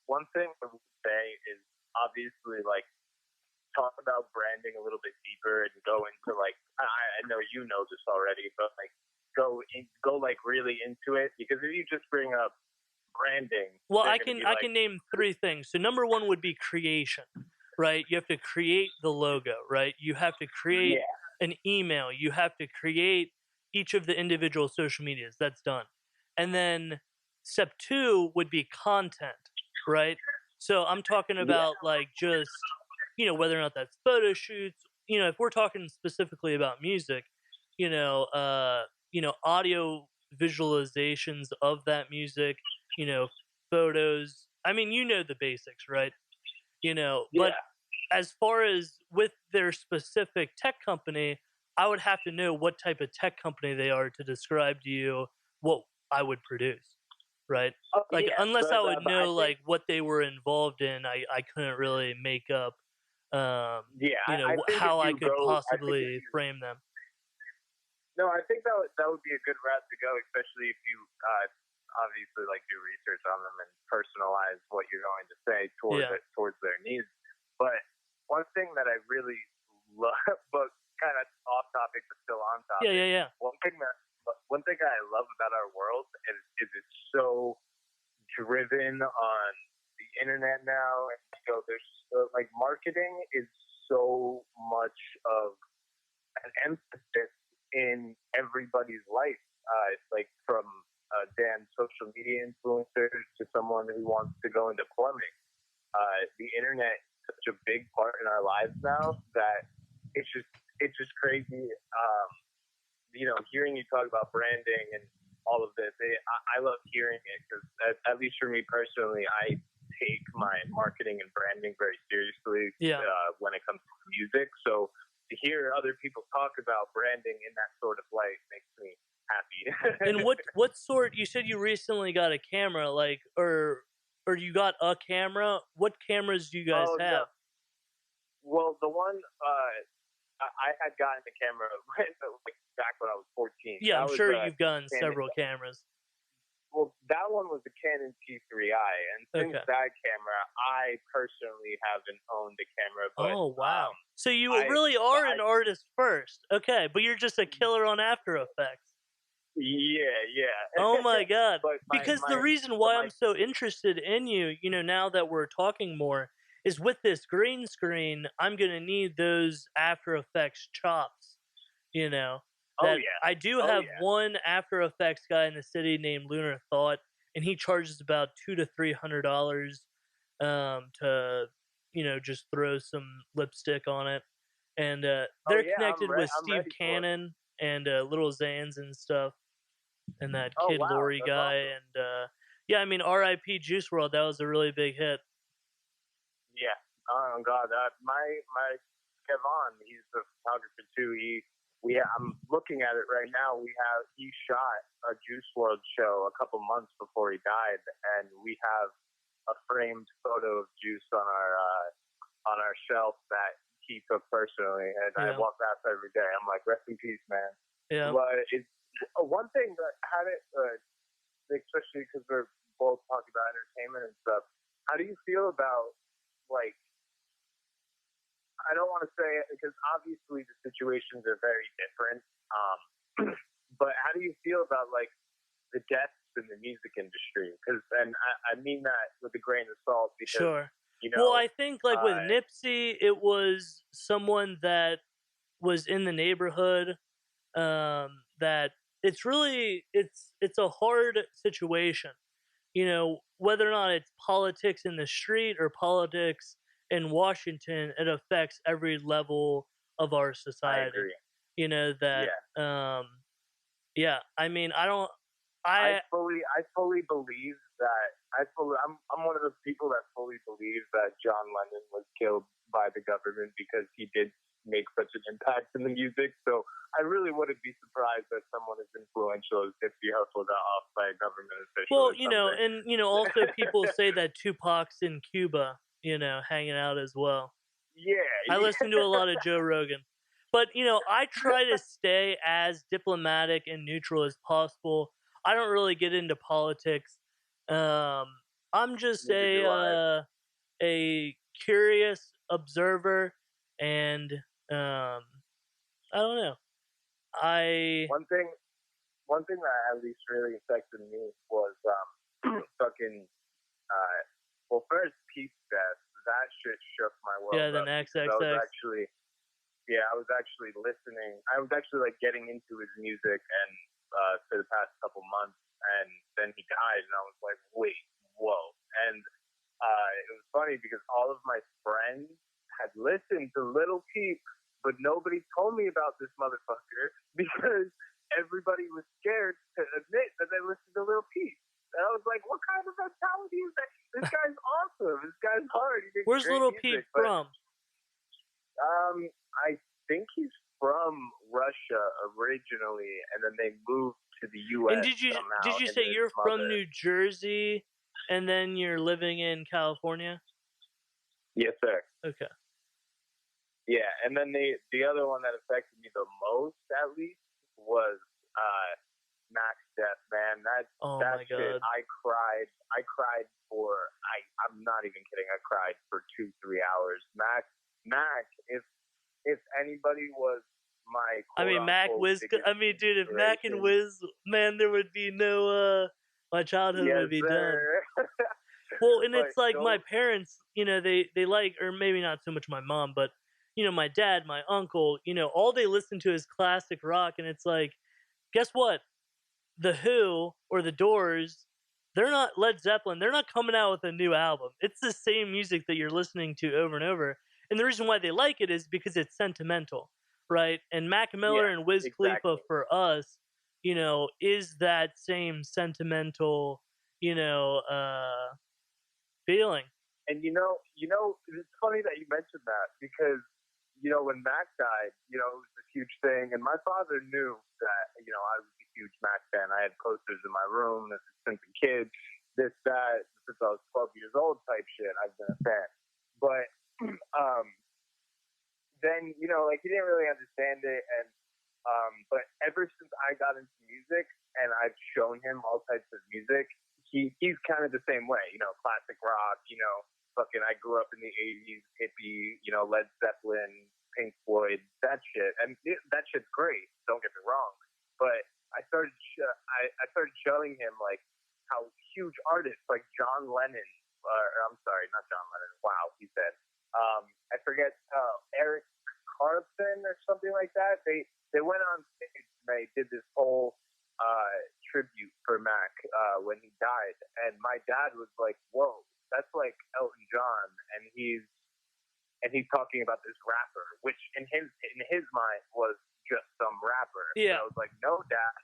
One thing I would say is obviously like talk about branding a little bit deeper and go into like I know you know this already, but like go like really into it, because if you just bring up branding, Well, they're I gonna can be I like, can name three things. So number one would be creation, right? You have to create the logo, right? You have to create yeah, an email. You have to create each of the individual social medias. That's done. And then step two would be content, right? So I'm talking yeah, about like just, whether or not that's photo shoots, if we're talking specifically about music, audio visualizations of that music, you know, photos. I mean, the basics, right? But yeah. as far as with their specific tech company, I would have to know what type of tech company they are to describe to you what I would produce, right? Oh Like, yeah, unless but I would I know think like what they were involved in, I couldn't really make up, yeah, I think if how I you could go, I think if possibly you frame them. no, I think that would be a good route to go, especially if you obviously like do research on them and personalize what you're going to say Yeah, towards their needs. But one thing that I really love, but kind of off topic but still on yeah, topic, yeah, yeah, one thing I love about our world is it's so driven on the internet now. And there's like marketing is so much of an emphasis in everybody's life. Like from Dan, social media influencers, to someone who wants to go into plumbing. The internet is such a big part in our lives now that it's just crazy. Hearing you talk about branding and all of this, I love hearing it, because at least for me personally, I take my marketing and branding very seriously yeah. when it comes to music. So to hear other people talk about branding in that sort of light makes me And happy. what sort? You said you recently got a camera, like, or you got a camera. What cameras do you guys Oh no, have? well the one I had gotten the camera like back when I was 14. Yeah, I'm That was sure a you've gotten Canon. several cameras. Well, that one was the Canon T3i, and since Okay. that camera, I personally haven't owned a camera, but Oh wow. So you I, really but are I, an artist first. Okay, but you're just a killer on After Effects. yeah, yeah. Oh my god. but Because the reason why my, I'm so interested in you, now that we're talking more, is with this green screen, I'm going to need those After Effects chops, you know. oh That yeah, I do oh have yeah, one After Effects guy in the city named Lunar Thought, and he charges about $200 to $300 to just throw some lipstick on it. And oh they're yeah. connected with I'm Steve ready for it. Cannon and Little Zans and stuff, and that Oh Kid wow, Lori that's guy, awesome. and yeah, I mean R.I.P. Juice World. That was a really big hit. Yeah. Oh God, my Kevon, he's a photographer too. I'm looking at it right now. He shot a Juice World show a couple months before he died, and we have a framed photo of Juice on our shelf that he took personally, and I Yeah, walk past every day. I'm like, rest in peace, man. yeah. But it's one thing that had it, especially because we're both talking about entertainment and stuff. How do you feel about like? I don't want to say it because obviously the situations are very different. But how do you feel about like the deaths in the music industry? And I mean that with a grain of salt, because Sure. you Well, know, I think like with uh, Nipsey, it was someone that was in the neighborhood, that it's a hard situation, whether or not it's politics in the street or politics in Washington, it affects every level of our I society. agree. That Yeah. yeah, I mean, I I fully believe that I'm one of those people that fully believe that John Lennon was killed by the government because he did make such an impact in the music. So I really wouldn't be surprised that someone as influential as Nipsey Hussle got off by a government official well, or something. and also people say that Tupac's in Cuba, hanging out as well. I Yeah, listen to a lot of Joe Rogan. But, I try to stay as diplomatic and neutral as possible. I don't really get into politics. Um, I'm just neither do I. a curious observer, and I don't know. I One thing that at least really affected me was fucking well, first Peace Fest. That shit shook my Yeah, world then up because I was XXX. actually listening. I was actually like getting into his music and for the past couple months, and then he died, and I was like, wait, whoa. And it was funny because all of my friends had listened to Little Peep, but nobody told me about this motherfucker because everybody was scared to admit that they listened to Little Peep. And I was like, what kind of mentality is that? This guy's awesome. This guy's hard. He makes Where's great Little music. Peep But from? I think he's from Russia originally, and then they moved to the U.S. And did you somehow. say his you're from mother. New Jersey, and then you're living in California? Yes, sir. Okay. Yeah, and then the other one that affected me the most, at least, was Mac's death. Man, Oh that my shit. God. I cried for. I'm not even kidding. I cried for 2-3 hours. Mac. If anybody was my I mean, Mac Wiz. I mean, dude, if Mac and Wiz, man, there would be no. My childhood yes, would be done. sir. Well, and But it's like my those, parents, they like, or maybe not so much my mom, but my dad, my uncle, all they listen to is classic rock, and it's like, guess what? The Who or the Doors, they're not Led Zeppelin. They're not coming out with a new album. It's the same music that you're listening to over and over. And the reason why they like it is because it's sentimental, right? And Mac Miller yeah, and Wiz Khalifa exactly. for us, is that same sentimental, feeling. And it's funny that you mentioned that because when Mac died, it was a huge thing, and my father knew that I was a huge Mac fan. I had posters in my room since a kid, this that since I was 12 years old type shit. I've been a fan, but then like he didn't really understand it, and but ever since I got into music and I've shown him all types of music, he's kind of the same way, classic rock, fucking I grew up in the 80s, hippie, Led Zeppelin, Pink Floyd, that shit, and that shit's great. Don't get me wrong, but I started showing him like how huge artists like John Lennon, or I'm sorry, not John Lennon. Wow, he said. I forget Eric Carlson or something like that. They went on stage and they did this whole tribute for Mac when he died, and my dad was like, "Whoa, that's like Elton John," and he's talking about this rapper, which in his mind was just some rapper. Yeah. And I was like, "No, Dad,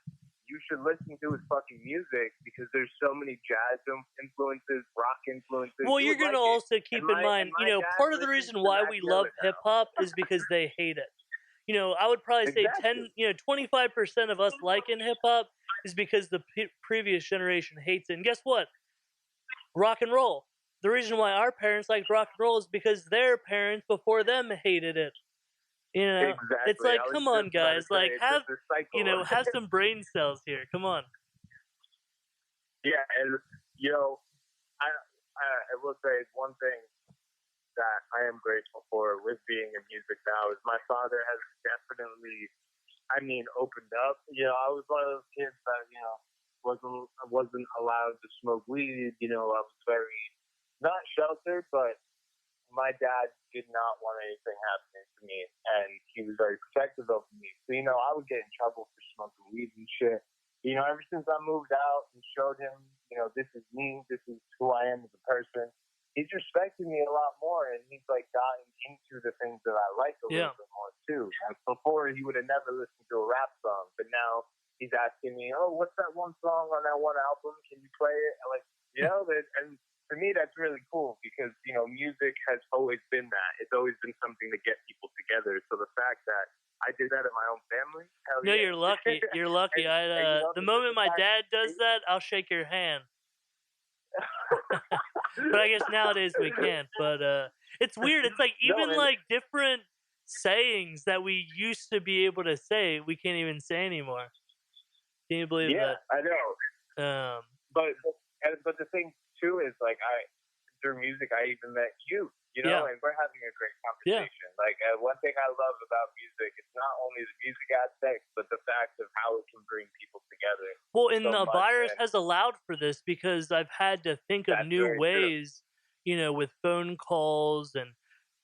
you should listen to his fucking music because there's so many jazz influences, rock influences." Well, you're gonna also keep in mind, part of the reason why we love hip hop is because they hate it. I would probably say Exactly. 25% of us liking hip hop is because the previous generation hates it. And guess what? Rock and roll. The reason why our parents liked rock and roll is because their parents before them hated it. Exactly. It's like, I was come on, just about to guys, say, like it's have just a cycle. have some brain cells here. Come on. Yeah, and I will say one thing that I am grateful for with being in music now is my father has definitely, opened up. I was one of those kids that wasn't allowed to smoke weed. I was very not sheltered, but my dad did not want anything happening to me, and he was very protective of me. So, I would get in trouble for smoking weed and shit. Ever since I moved out and showed him, this is me, this is who I am as a person, he's respected me a lot more, and he's like gotten into the things that I like a Yeah. little bit more too. Like before, he would have never listened to a rap song, but now he's asking me, "Oh, what's that one song on that one album? Can you play it?" And for me, that's really cool because music has always been that. It's always been something to get people together. So the fact that I did that in my own family, hell No, yeah. you're lucky. You're lucky. The moment my dad does that, I'll shake your hand. But I guess nowadays we can't. But it's weird. It's like No, even and like different sayings that we used to be able to say, we can't even say anymore. Can you believe yeah, that? I know. But the thing too is like through music I even met you, Yeah. and we're having a great Yeah. conversation. Like one thing I love about music, it's not only the music aspect, but the fact of how it can bring people together Well, and so the much. virus And has allowed for this because I've had to think of that's new very true. ways, with phone calls. And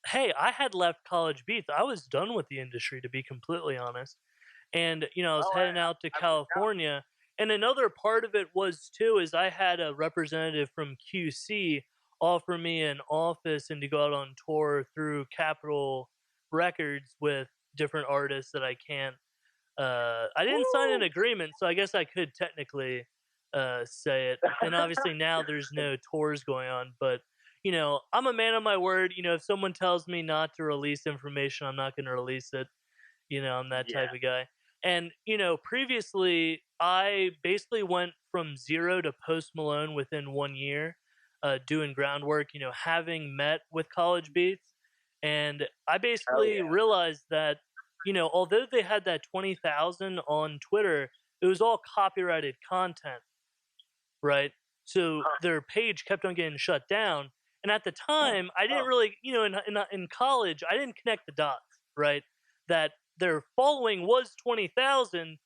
hey, I had left College Beats. I was done with the industry, to be completely honest. And I was Oh, heading out to California. And another part of it was too is I had a representative from QC offer me an office and to go out on tour through Capitol Records with different artists that I can't. I didn't sign an Woo! agreement, so I guess I could technically say it. And obviously now there's no tours going on, but I'm a man of my word. If someone tells me not to release information, I'm not going to release it. I'm that type Yeah. of guy. And previously I basically went from zero to Post Malone within 1 year, doing groundwork. Having met with College Beats, and I Oh basically yeah. realized that although they had that 20,000 on Twitter, it was all copyrighted content, right? So Huh. their page kept on getting shut down. And at the time, I didn't Oh. really, in college, I didn't connect the dots, right? That their following was 20,000,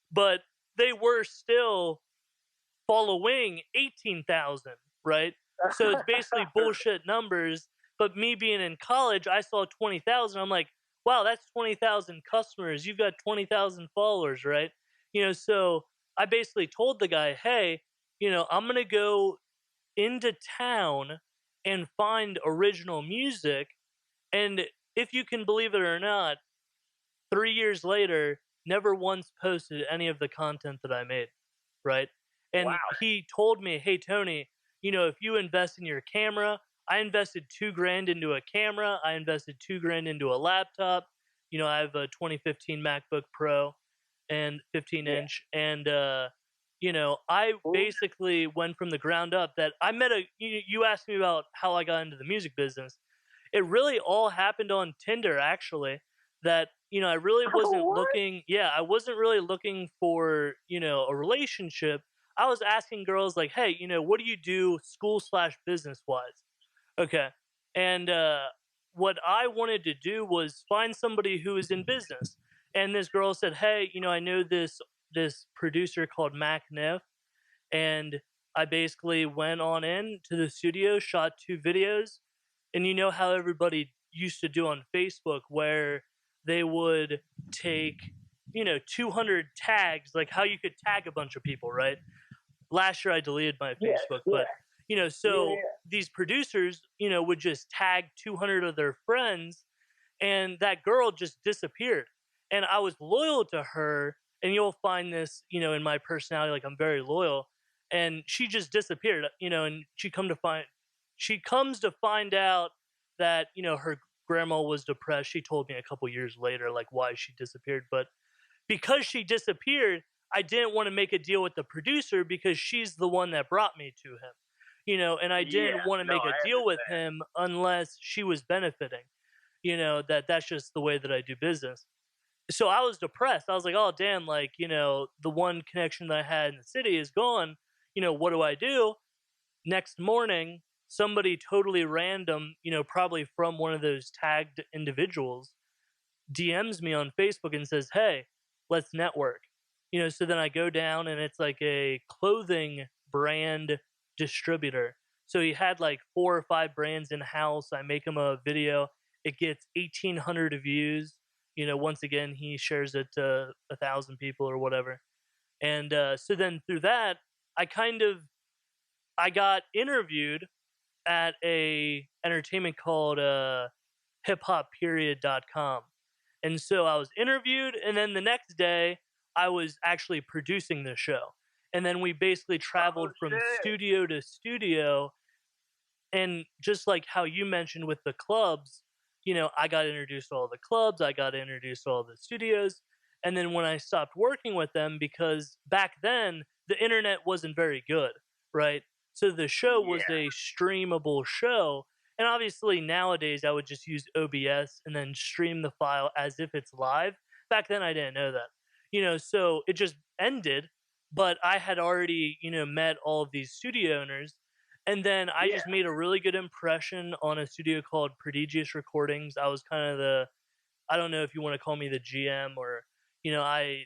but they were still following 18,000, right? So it's basically bullshit numbers. But me being in college, I saw 20,000. I'm like, wow, that's 20,000 customers. You've got 20,000 followers, right? So I basically told the guy, hey, I'm going to go into town and find original music. And if you can believe it or not, 3 years later, never once posted any of the content that I made, right? And Wow. he told me, hey, Tony, if you invest in your camera, I invested 2 grand into a camera, I invested 2 grand into a laptop. I have a 2015 MacBook Pro and 15 Yeah. inch. And, I Cool. basically went from the ground up that I met you asked me about how I got into the music business. It really all happened on Tinder, actually. That I really wasn't What? looking. Yeah, I wasn't really looking for a relationship. I was asking girls like, hey, what do you do school/business wise? Okay, and what I wanted to do was find somebody who is in business. And this girl said, hey, I know this producer called Mac Neff, and I basically went on in to the studio, shot 2 videos, and you know how everybody used to do on Facebook, where they would take 200 tags, like how you could tag a bunch of people, right? Last year I deleted my Yeah. Facebook, Yeah. but Yeah. so these producers would just tag 200 of their friends, and that girl just disappeared. And I was loyal to her, and you'll find this, in my personality, like I'm very loyal. And she just disappeared, and she comes to find out that her grandma was depressed. She told me a couple years later, like why she disappeared, but because she disappeared, I didn't want to make a deal with the producer because she's the one that brought me to him. And I Yeah. didn't want to No, make a I deal with understand. him unless she was benefiting. That's just the way that I do business. So I was depressed. I was like, oh damn, like, the one connection that I had in the city is gone. What do I do? Next morning, somebody totally random, probably from one of those tagged individuals, DMs me on Facebook and says, hey, let's network. So then I go down and it's like a clothing brand distributor. So he had like 4 or 5 brands in house. I make him a video. It gets 1,800 views. Once again, he shares it to 1,000 people or whatever. And so then through that, I kind of I got interviewed at a entertainment called hiphopperiod.com. And so I was interviewed, and then the next day I was actually producing the show. And then we basically Oh traveled from shit! studio to studio, and just like how you mentioned with the clubs, I got introduced to all the clubs, I got introduced to all the studios. And then when I stopped working with them, because back then the internet wasn't very good, right? So the show was Yeah, a streamable show. And obviously nowadays I would just use OBS and then stream the file as if it's live. Back then I didn't know that. So it just ended, but I had already, met all of these studio owners, and then I yeah, just made a really good impression on a studio called Prodigious Recordings. I was kind of I don't know if you want to call me the GM, or, I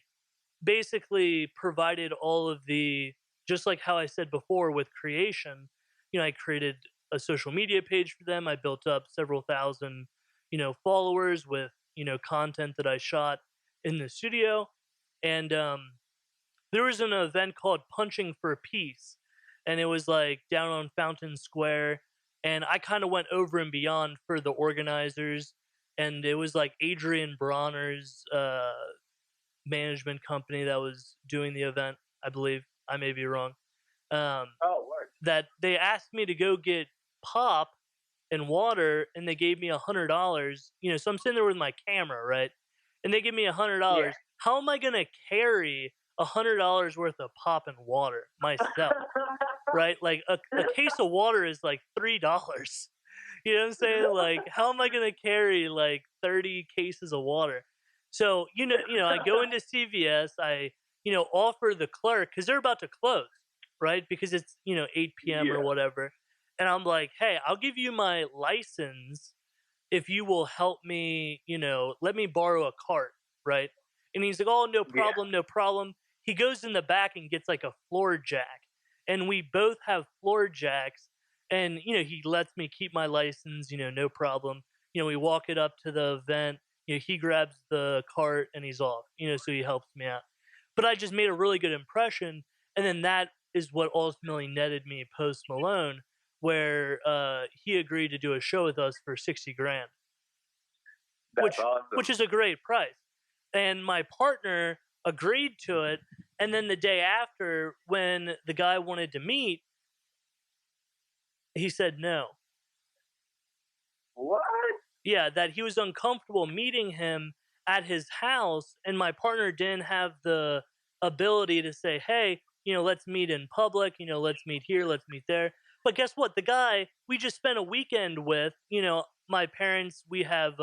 basically provided all of just like how I said before with creation, I created a social media page for them. I built up several thousand, followers with, content that I shot in the studio. And there was an event called Punching for Peace, and it was like down on Fountain Square. And I kind of went over and beyond for the organizers, and it was like Adrian Bronner's management company that was doing the event. I believe, I may be wrong. Um, oh word. that they asked me to go get pop and water, and they gave me $100. So I'm sitting there with my camera, right? And they give me Yeah. $100. How am I gonna carry $100 worth of pop and water myself? Right? Like a case of water is like $3. You know what I'm saying? Like, how am I gonna carry like 30 cases of water? So I go into CVS. I offer the clerk, because they're about to close, right? Because it's 8 p.m. or Yeah, whatever, and I'm like, hey, I'll give you my license if you will help me, let me borrow a cart, right? And he's like, oh, no yeah, problem, no problem. He goes in the back and gets like a floor jack, and we both have floor jacks. And he lets me keep my license, no problem. We walk it up to the event. He grabs the cart and he's off. So he helps me out. But I just made a really good impression, and then that is what ultimately netted me Post Malone, where he agreed to do a show with us for 60 grand, that's which awesome. is a great price. And my partner agreed to it. And then the day after, when the guy wanted to meet, he said no. What? Yeah, that he was uncomfortable meeting him at his house, and my partner didn't have the ability to say, hey, let's meet in public, let's meet here, let's meet there. But guess what? The guy we just spent a weekend with, my parents, we have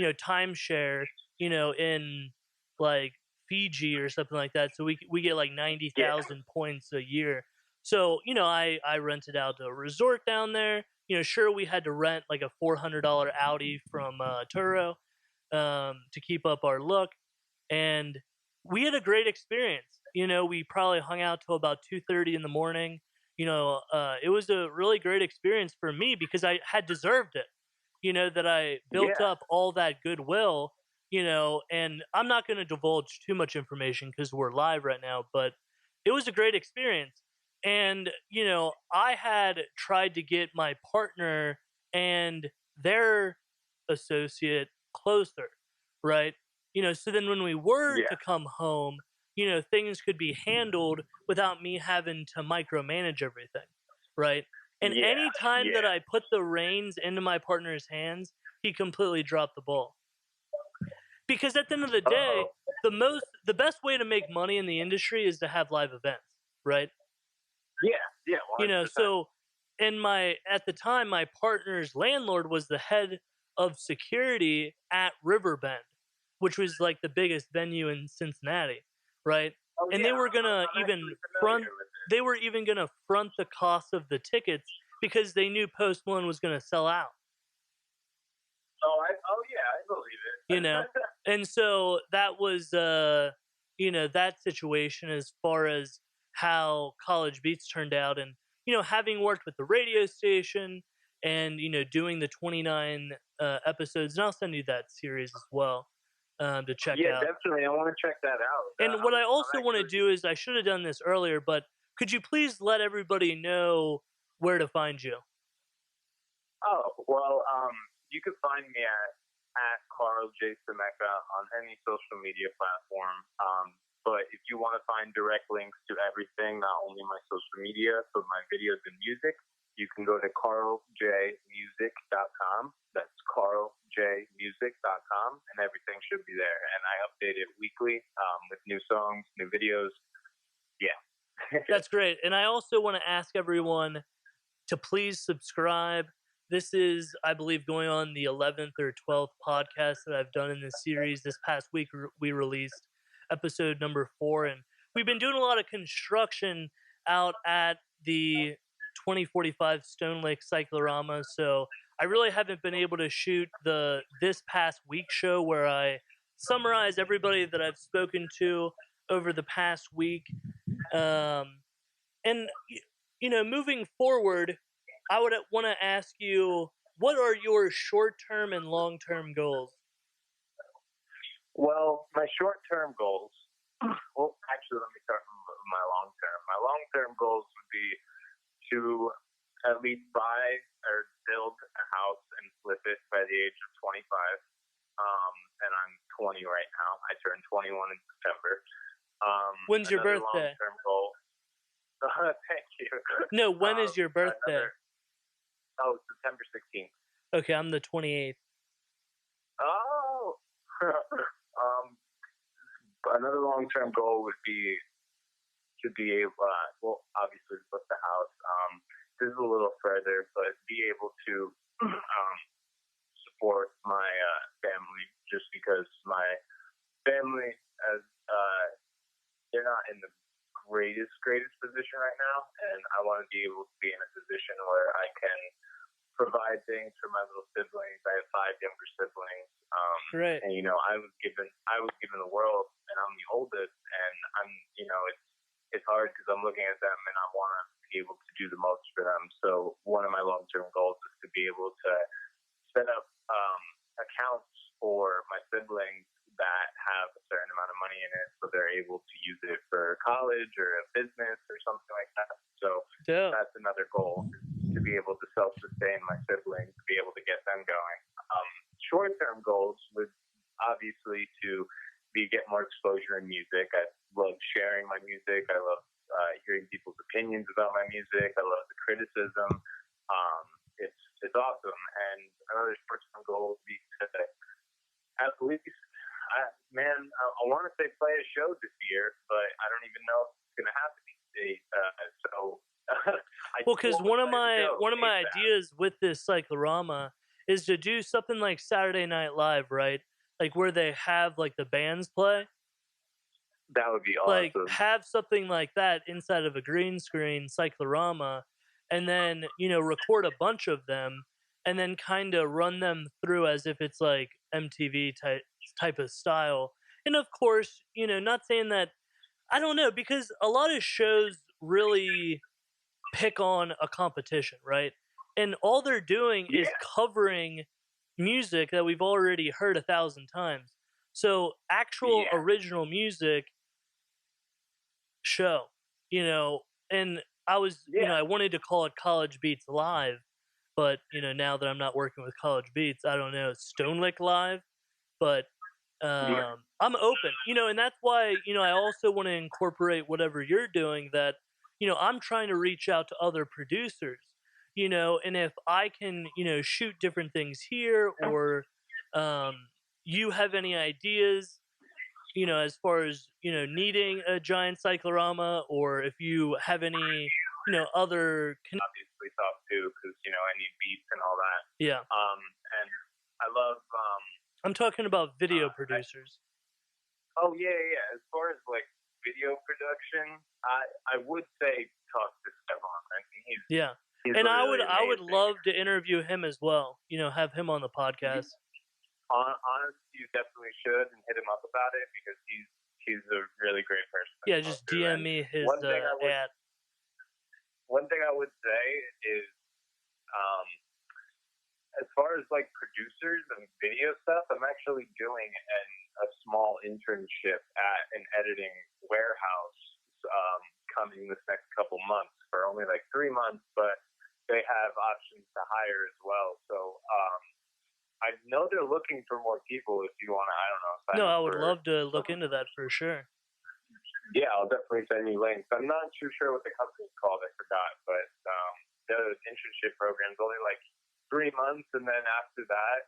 timeshare, in like Fiji or something like that. So we get like ninety Yeah, thousand points a year. So, I rented out a resort down there. Sure, we had to rent like a $400 Audi from Turo, to keep up our look, and we had a great experience. We probably hung out till about 2:30 in the morning. It was a really great experience for me because I had deserved it. That I built yeah. up all that goodwill. And I'm not going to divulge too much information because we're live right now, but it was a great experience. And I had tried to get my partner and their associate closer, right? So then when we were Yeah, to come home, things could be handled without me having to micromanage everything, right? And yeah, any time that yeah. I put the reins into my partner's hands, he completely dropped the ball. Because at the end of the Uh day, oh. the best way to make money in the industry is to have live events, right? Yeah, yeah, 100%. So at the time, my partner's landlord was the head of security at Riverbend, which was like the biggest venue in Cincinnati, right? Oh And yeah, I'm even actually familiar front with it. they were even gonna front the cost of the tickets because they knew Post Malone was gonna sell out, Oh yeah, I believe you know? it. And so that was that situation as far as how College Beats turned out. And having worked with the radio station and doing the 29 episodes, and I'll send you that series as well to check Yeah, out. definitely. I want to check that out. And what I also want to do is, I should have done this earlier, but could you please let everybody know where to find you? Oh, well, you can find me at CARLJ on any social media platform. But if you want to find direct links to everything, not only my social media, but my videos and music, you can go to CARLJmusic.com. That's CARLJmusic.com, and everything should be there. And I update it weekly with new songs, new videos. Yeah. That's great. And I also want to ask everyone to please subscribe. This is, I believe, going on the 11th or 12th podcast that I've done in this series. This past week, we released episode number 4, and we've been doing a lot of construction out at the 2045 Stonelick Cyclorama, so I really haven't been able to shoot this past week show where I summarize everybody that I've spoken to over the past week. And moving forward, I would want to ask you, what are your short-term and long-term goals? Well, my short-term goals. Well, actually, let me start with my long-term. My long-term goals would be to at least buy or build a house and flip it by the age of 25. And I'm 20 right now. I turned 21 in September. When's your birthday? Long-term goal. Thank you. No, when is your birthday? September 16th. Okay, I'm the 28th. Oh. Another long-term goal would be to be able, obviously flip the house. This is a little further, but be able to support my family, just because my family, as they're not in the greatest position right now, and I want to be able to be in a position where I can provide things for my little siblings. I have 5 younger siblings. Right. And I was given the world, and I'm the oldest, and I'm it's hard because I'm looking at them and I want to be able to do the most for them. So one of my long-term goals is to be able to set up accounts for my siblings that have a certain amount of money in it, so they're able to use it for college or a business or something like that. So That's another goal, to be able to self-sustain my siblings, to be able to get them going. Short-term goals would obviously to get more exposure in music. I love sharing my music. I love hearing people's opinions about my music. I love the criticism. It's awesome. And another short-term goal would be to at least, I want to say play a show this year, but I don't even know if it's going to happen these days. Well, because one of my ideas with this cyclorama is to do something like Saturday Night Live, right? Like where they have like the bands play. That would be awesome. Like have something like that inside of a green screen cyclorama, and then record a bunch of them, and then kind of run them through as if it's like MTV type of style. And of course, not saying that, I don't know, because a lot of shows really pick on a competition, right? And all they're doing is covering music that we've already heard 1,000 times. So actual original music show, and I was, I wanted to call it College Beats Live, but, now that I'm not working with College Beats, I don't know, Stonelick Live, but I'm open, and that's why, I also want to incorporate whatever you're doing, that, I'm trying to reach out to other producers, and if I can, shoot different things here, or you have any ideas, as far as, needing a giant cyclorama, or if you have any, other... Obviously talk to, because, I need beats and all that. Yeah. And I love... I'm talking about video producers. Yeah. As far as, like, video production, I would say talk to Stefan. I mean, he's and really I would love to interview him as well. Have him on the podcast. Honestly, you definitely should, and hit him up about it, because he's a really great person. Yeah, just DM me his ad. one thing I would say is, um, as far as like producers and video stuff, I'm actually doing a small internship at an editing warehouse coming this next couple months for only like 3 months, but they have options to hire as well. So I know they're looking for more people. If you want to, I don't know, sign No, up I would for love to look some. into that for sure. Yeah, I'll definitely send you links. I'm not too sure what the company's called. I forgot, but the internship program is only like 3 months, and then after that,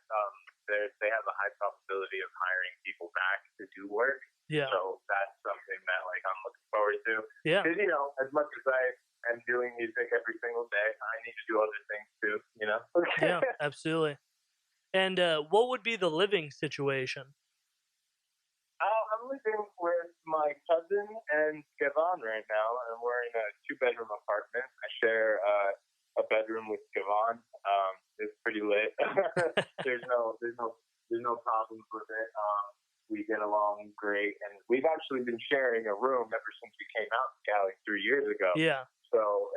they have a high probability of hiring people back to do work. Yeah. So that's something that like I'm looking forward to. Yeah. Because as much as I am doing music every single day, I need to do other things too. Yeah, absolutely. And what would be the living situation? I'm living with my cousin and Gavon right now, and we're in a 2-bedroom apartment. I share a bedroom with Gavon. It's pretty lit. there's no problems with it. We get along great, and we've actually been sharing a room ever since we came out to Cali 3 years ago. Yeah. So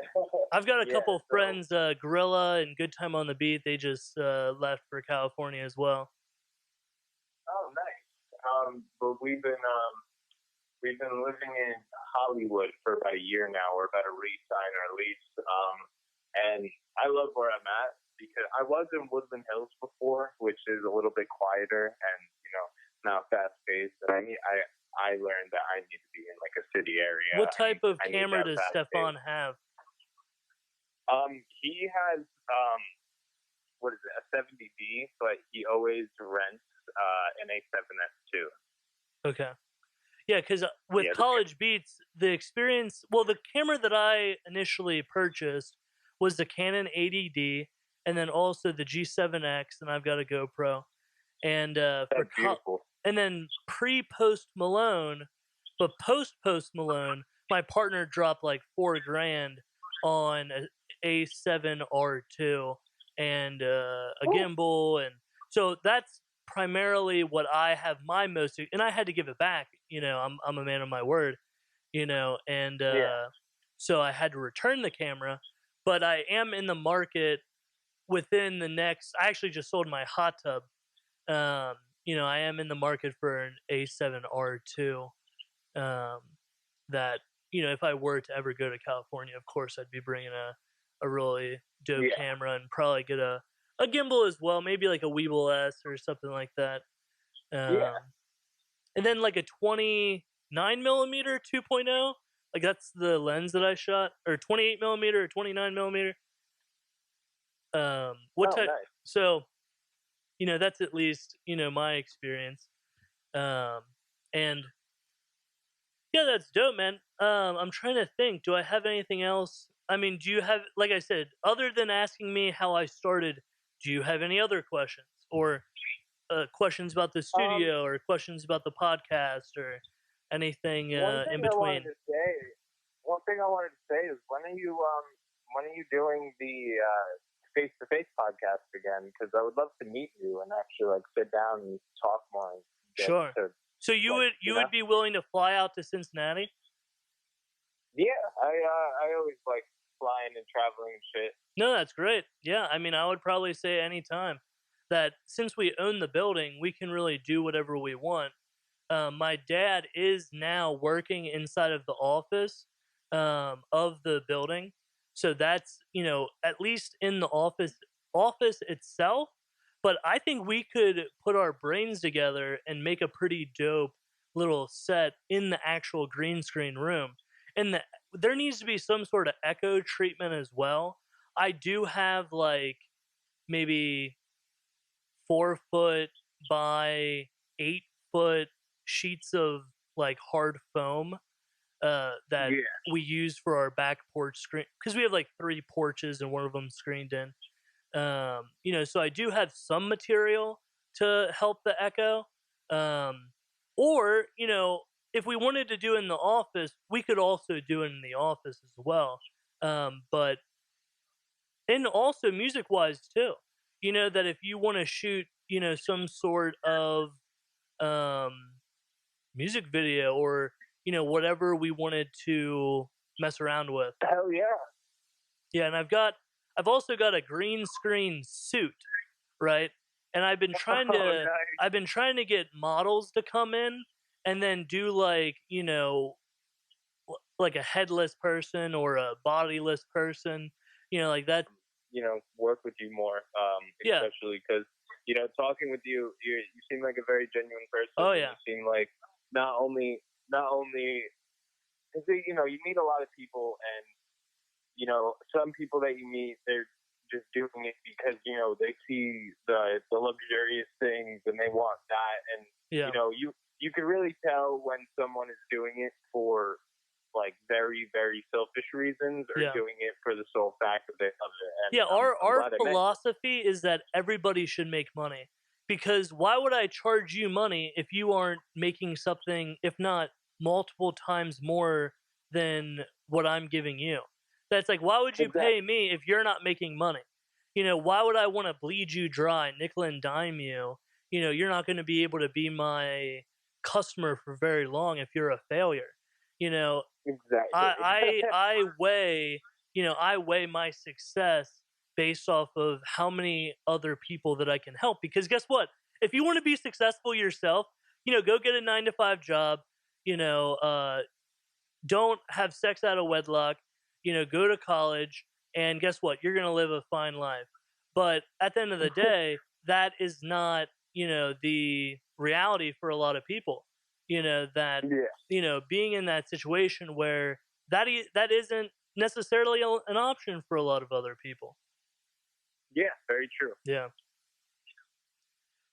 I've got a yeah, couple so friends, Gorilla and Good Time on the Beat. They just left for California as well. oh nice. But we've been living in Hollywood for about a year now. We're about to re-sign our lease, and I love where I'm at because I was in Woodland Hills before, which is a little bit quieter and not fast paced. And I learned that I need to be in like a city area. What type of I need camera that does fast Stefan pace. have? He has what is it, a 70D, but he always rents an A7S II. Okay. Yeah, because with Yeah, College Beats, the experience, well, the camera that I initially purchased was the Canon 80D, and then also the G7X, and I've got a GoPro. And that's beautiful. and then pre-Post Malone, but post Malone, my partner dropped like $4,000 on a A7R2 and a gimbal, and so that's primarily what I have my most, and I had to give it back. I'm a man of my word. And Yeah. so I had to return the camera, but I am in the market within the next. I actually just sold my hot tub. I am in the market for an A7R2. Um, that if I were to ever go to California, of course I'd be bringing a really dope Yeah. camera and probably get a gimbal as well, maybe like a Weeble S or something like that. Yeah. And then like a 29mm 2.0, like that's the lens that I shot, or 28mm or 29mm. What Oh, type? nice. So that's at least my experience. And yeah, that's dope, man. I'm trying to think. Do I have anything else? I mean, do you have, like I said, other than asking me how I started, do you have any other questions or questions about the Um, studio or questions about the podcast or anything one thing in I wanted between? to say, is when are you doing the face-to-face podcast again? Because I would love to meet you and actually like sit down and talk more and get Sure. to So you like would be willing to fly out to Cincinnati? yeah. I always like flying and traveling and shit. No, that's great. Yeah, I mean, I would probably say anytime that since we own the building, we can really do whatever we want. My dad is now working inside of the office of the building, so that's at least in the office itself. But I think we could put our brains together and make a pretty dope little set in the actual green screen room. And there needs to be some sort of echo treatment as well. I do have like maybe 4 foot by 8 foot sheets of like hard foam that Yeah. we use for our back porch screen, because we have like 3 porches and one of them screened in. So I do have some material to help the echo. Or if we wanted to do it in the office, we could also do it in the office as well. But and also music wise too, that if you want to shoot some sort of um music video or whatever we wanted to mess around with. Hell yeah. Yeah, and I've also got a green screen suit, right? And Oh, nice. I've been trying to get models to come in and then do like, like a headless person or a bodiless person, like that. Work with you more, Yeah. especially because talking with you, you seem like a very genuine person, Oh and yeah. you seem like not only because you meet a lot of people, and some people that you meet, they're just doing it because they see the luxurious things and they want that, and Yeah. you can really tell when someone is doing it for like very very selfish reasons or Yeah. doing it for the sole fact that they love it. And Yeah, I'm our glad I met you. philosophy is that everybody should make money. Because why would I charge you money if you aren't making something, if not multiple times more than what I'm giving you? That's like, why would you pay Exactly. me if you're not making money? Why would I want to bleed you dry, nickel and dime you? You're not going to be able to be my customer for very long if you're a failure. You know, Exactly. I weigh my success based off of how many other people that I can help. Because guess what? If you want to be successful yourself, go get a 9 to 5 job. You know, uh, don't have sex out of wedlock. Go to college, and guess what? You're gonna live a fine life. But at the end of the day, that is not the reality for a lot of people. That Yeah. being in that situation where that isn't necessarily an option for a lot of other people. Yeah. Very true. Yeah.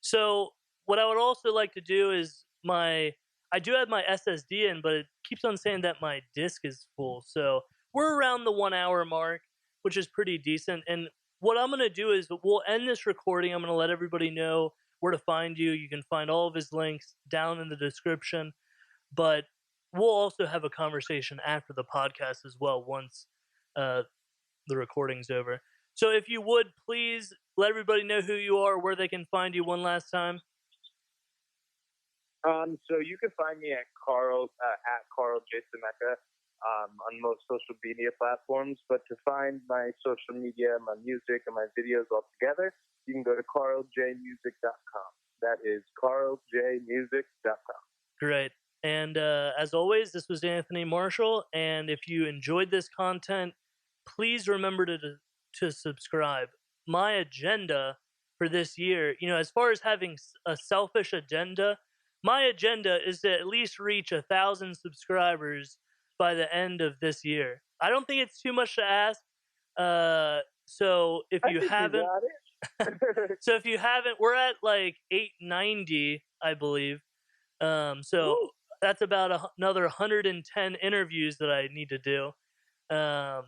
So what I would also like to do is I do have my SSD in, but it keeps on saying that my disk is full. So we're around the 1 hour mark, which is pretty decent. And what I'm gonna do is we'll end this recording. I'm gonna let everybody know where to find you. You can find all of his links down in the description. But we'll also have a conversation after the podcast as well once uh, the recording's over. So if you would please let everybody know who you are, where they can find you one last time. So you can find me at CARLJ on most social media platforms. But to find my social media, my music, and my videos all together, you can go to carljmusic.com. That is carljmusic.com. Great. And as always, this was Anthony Marshall. And if you enjoyed this content, please remember to subscribe. My agenda for this year, as far as having a selfish agenda, my agenda is to at least reach 1,000 subscribers by the end of this year. I don't think it's too much to ask. So if I you think you haven't, got it. we're at like 890, I believe. So Woo. that's about another 110 interviews that I need to do, um,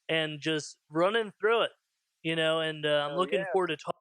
and just running through it, and I'm Hell looking yeah. forward to talking.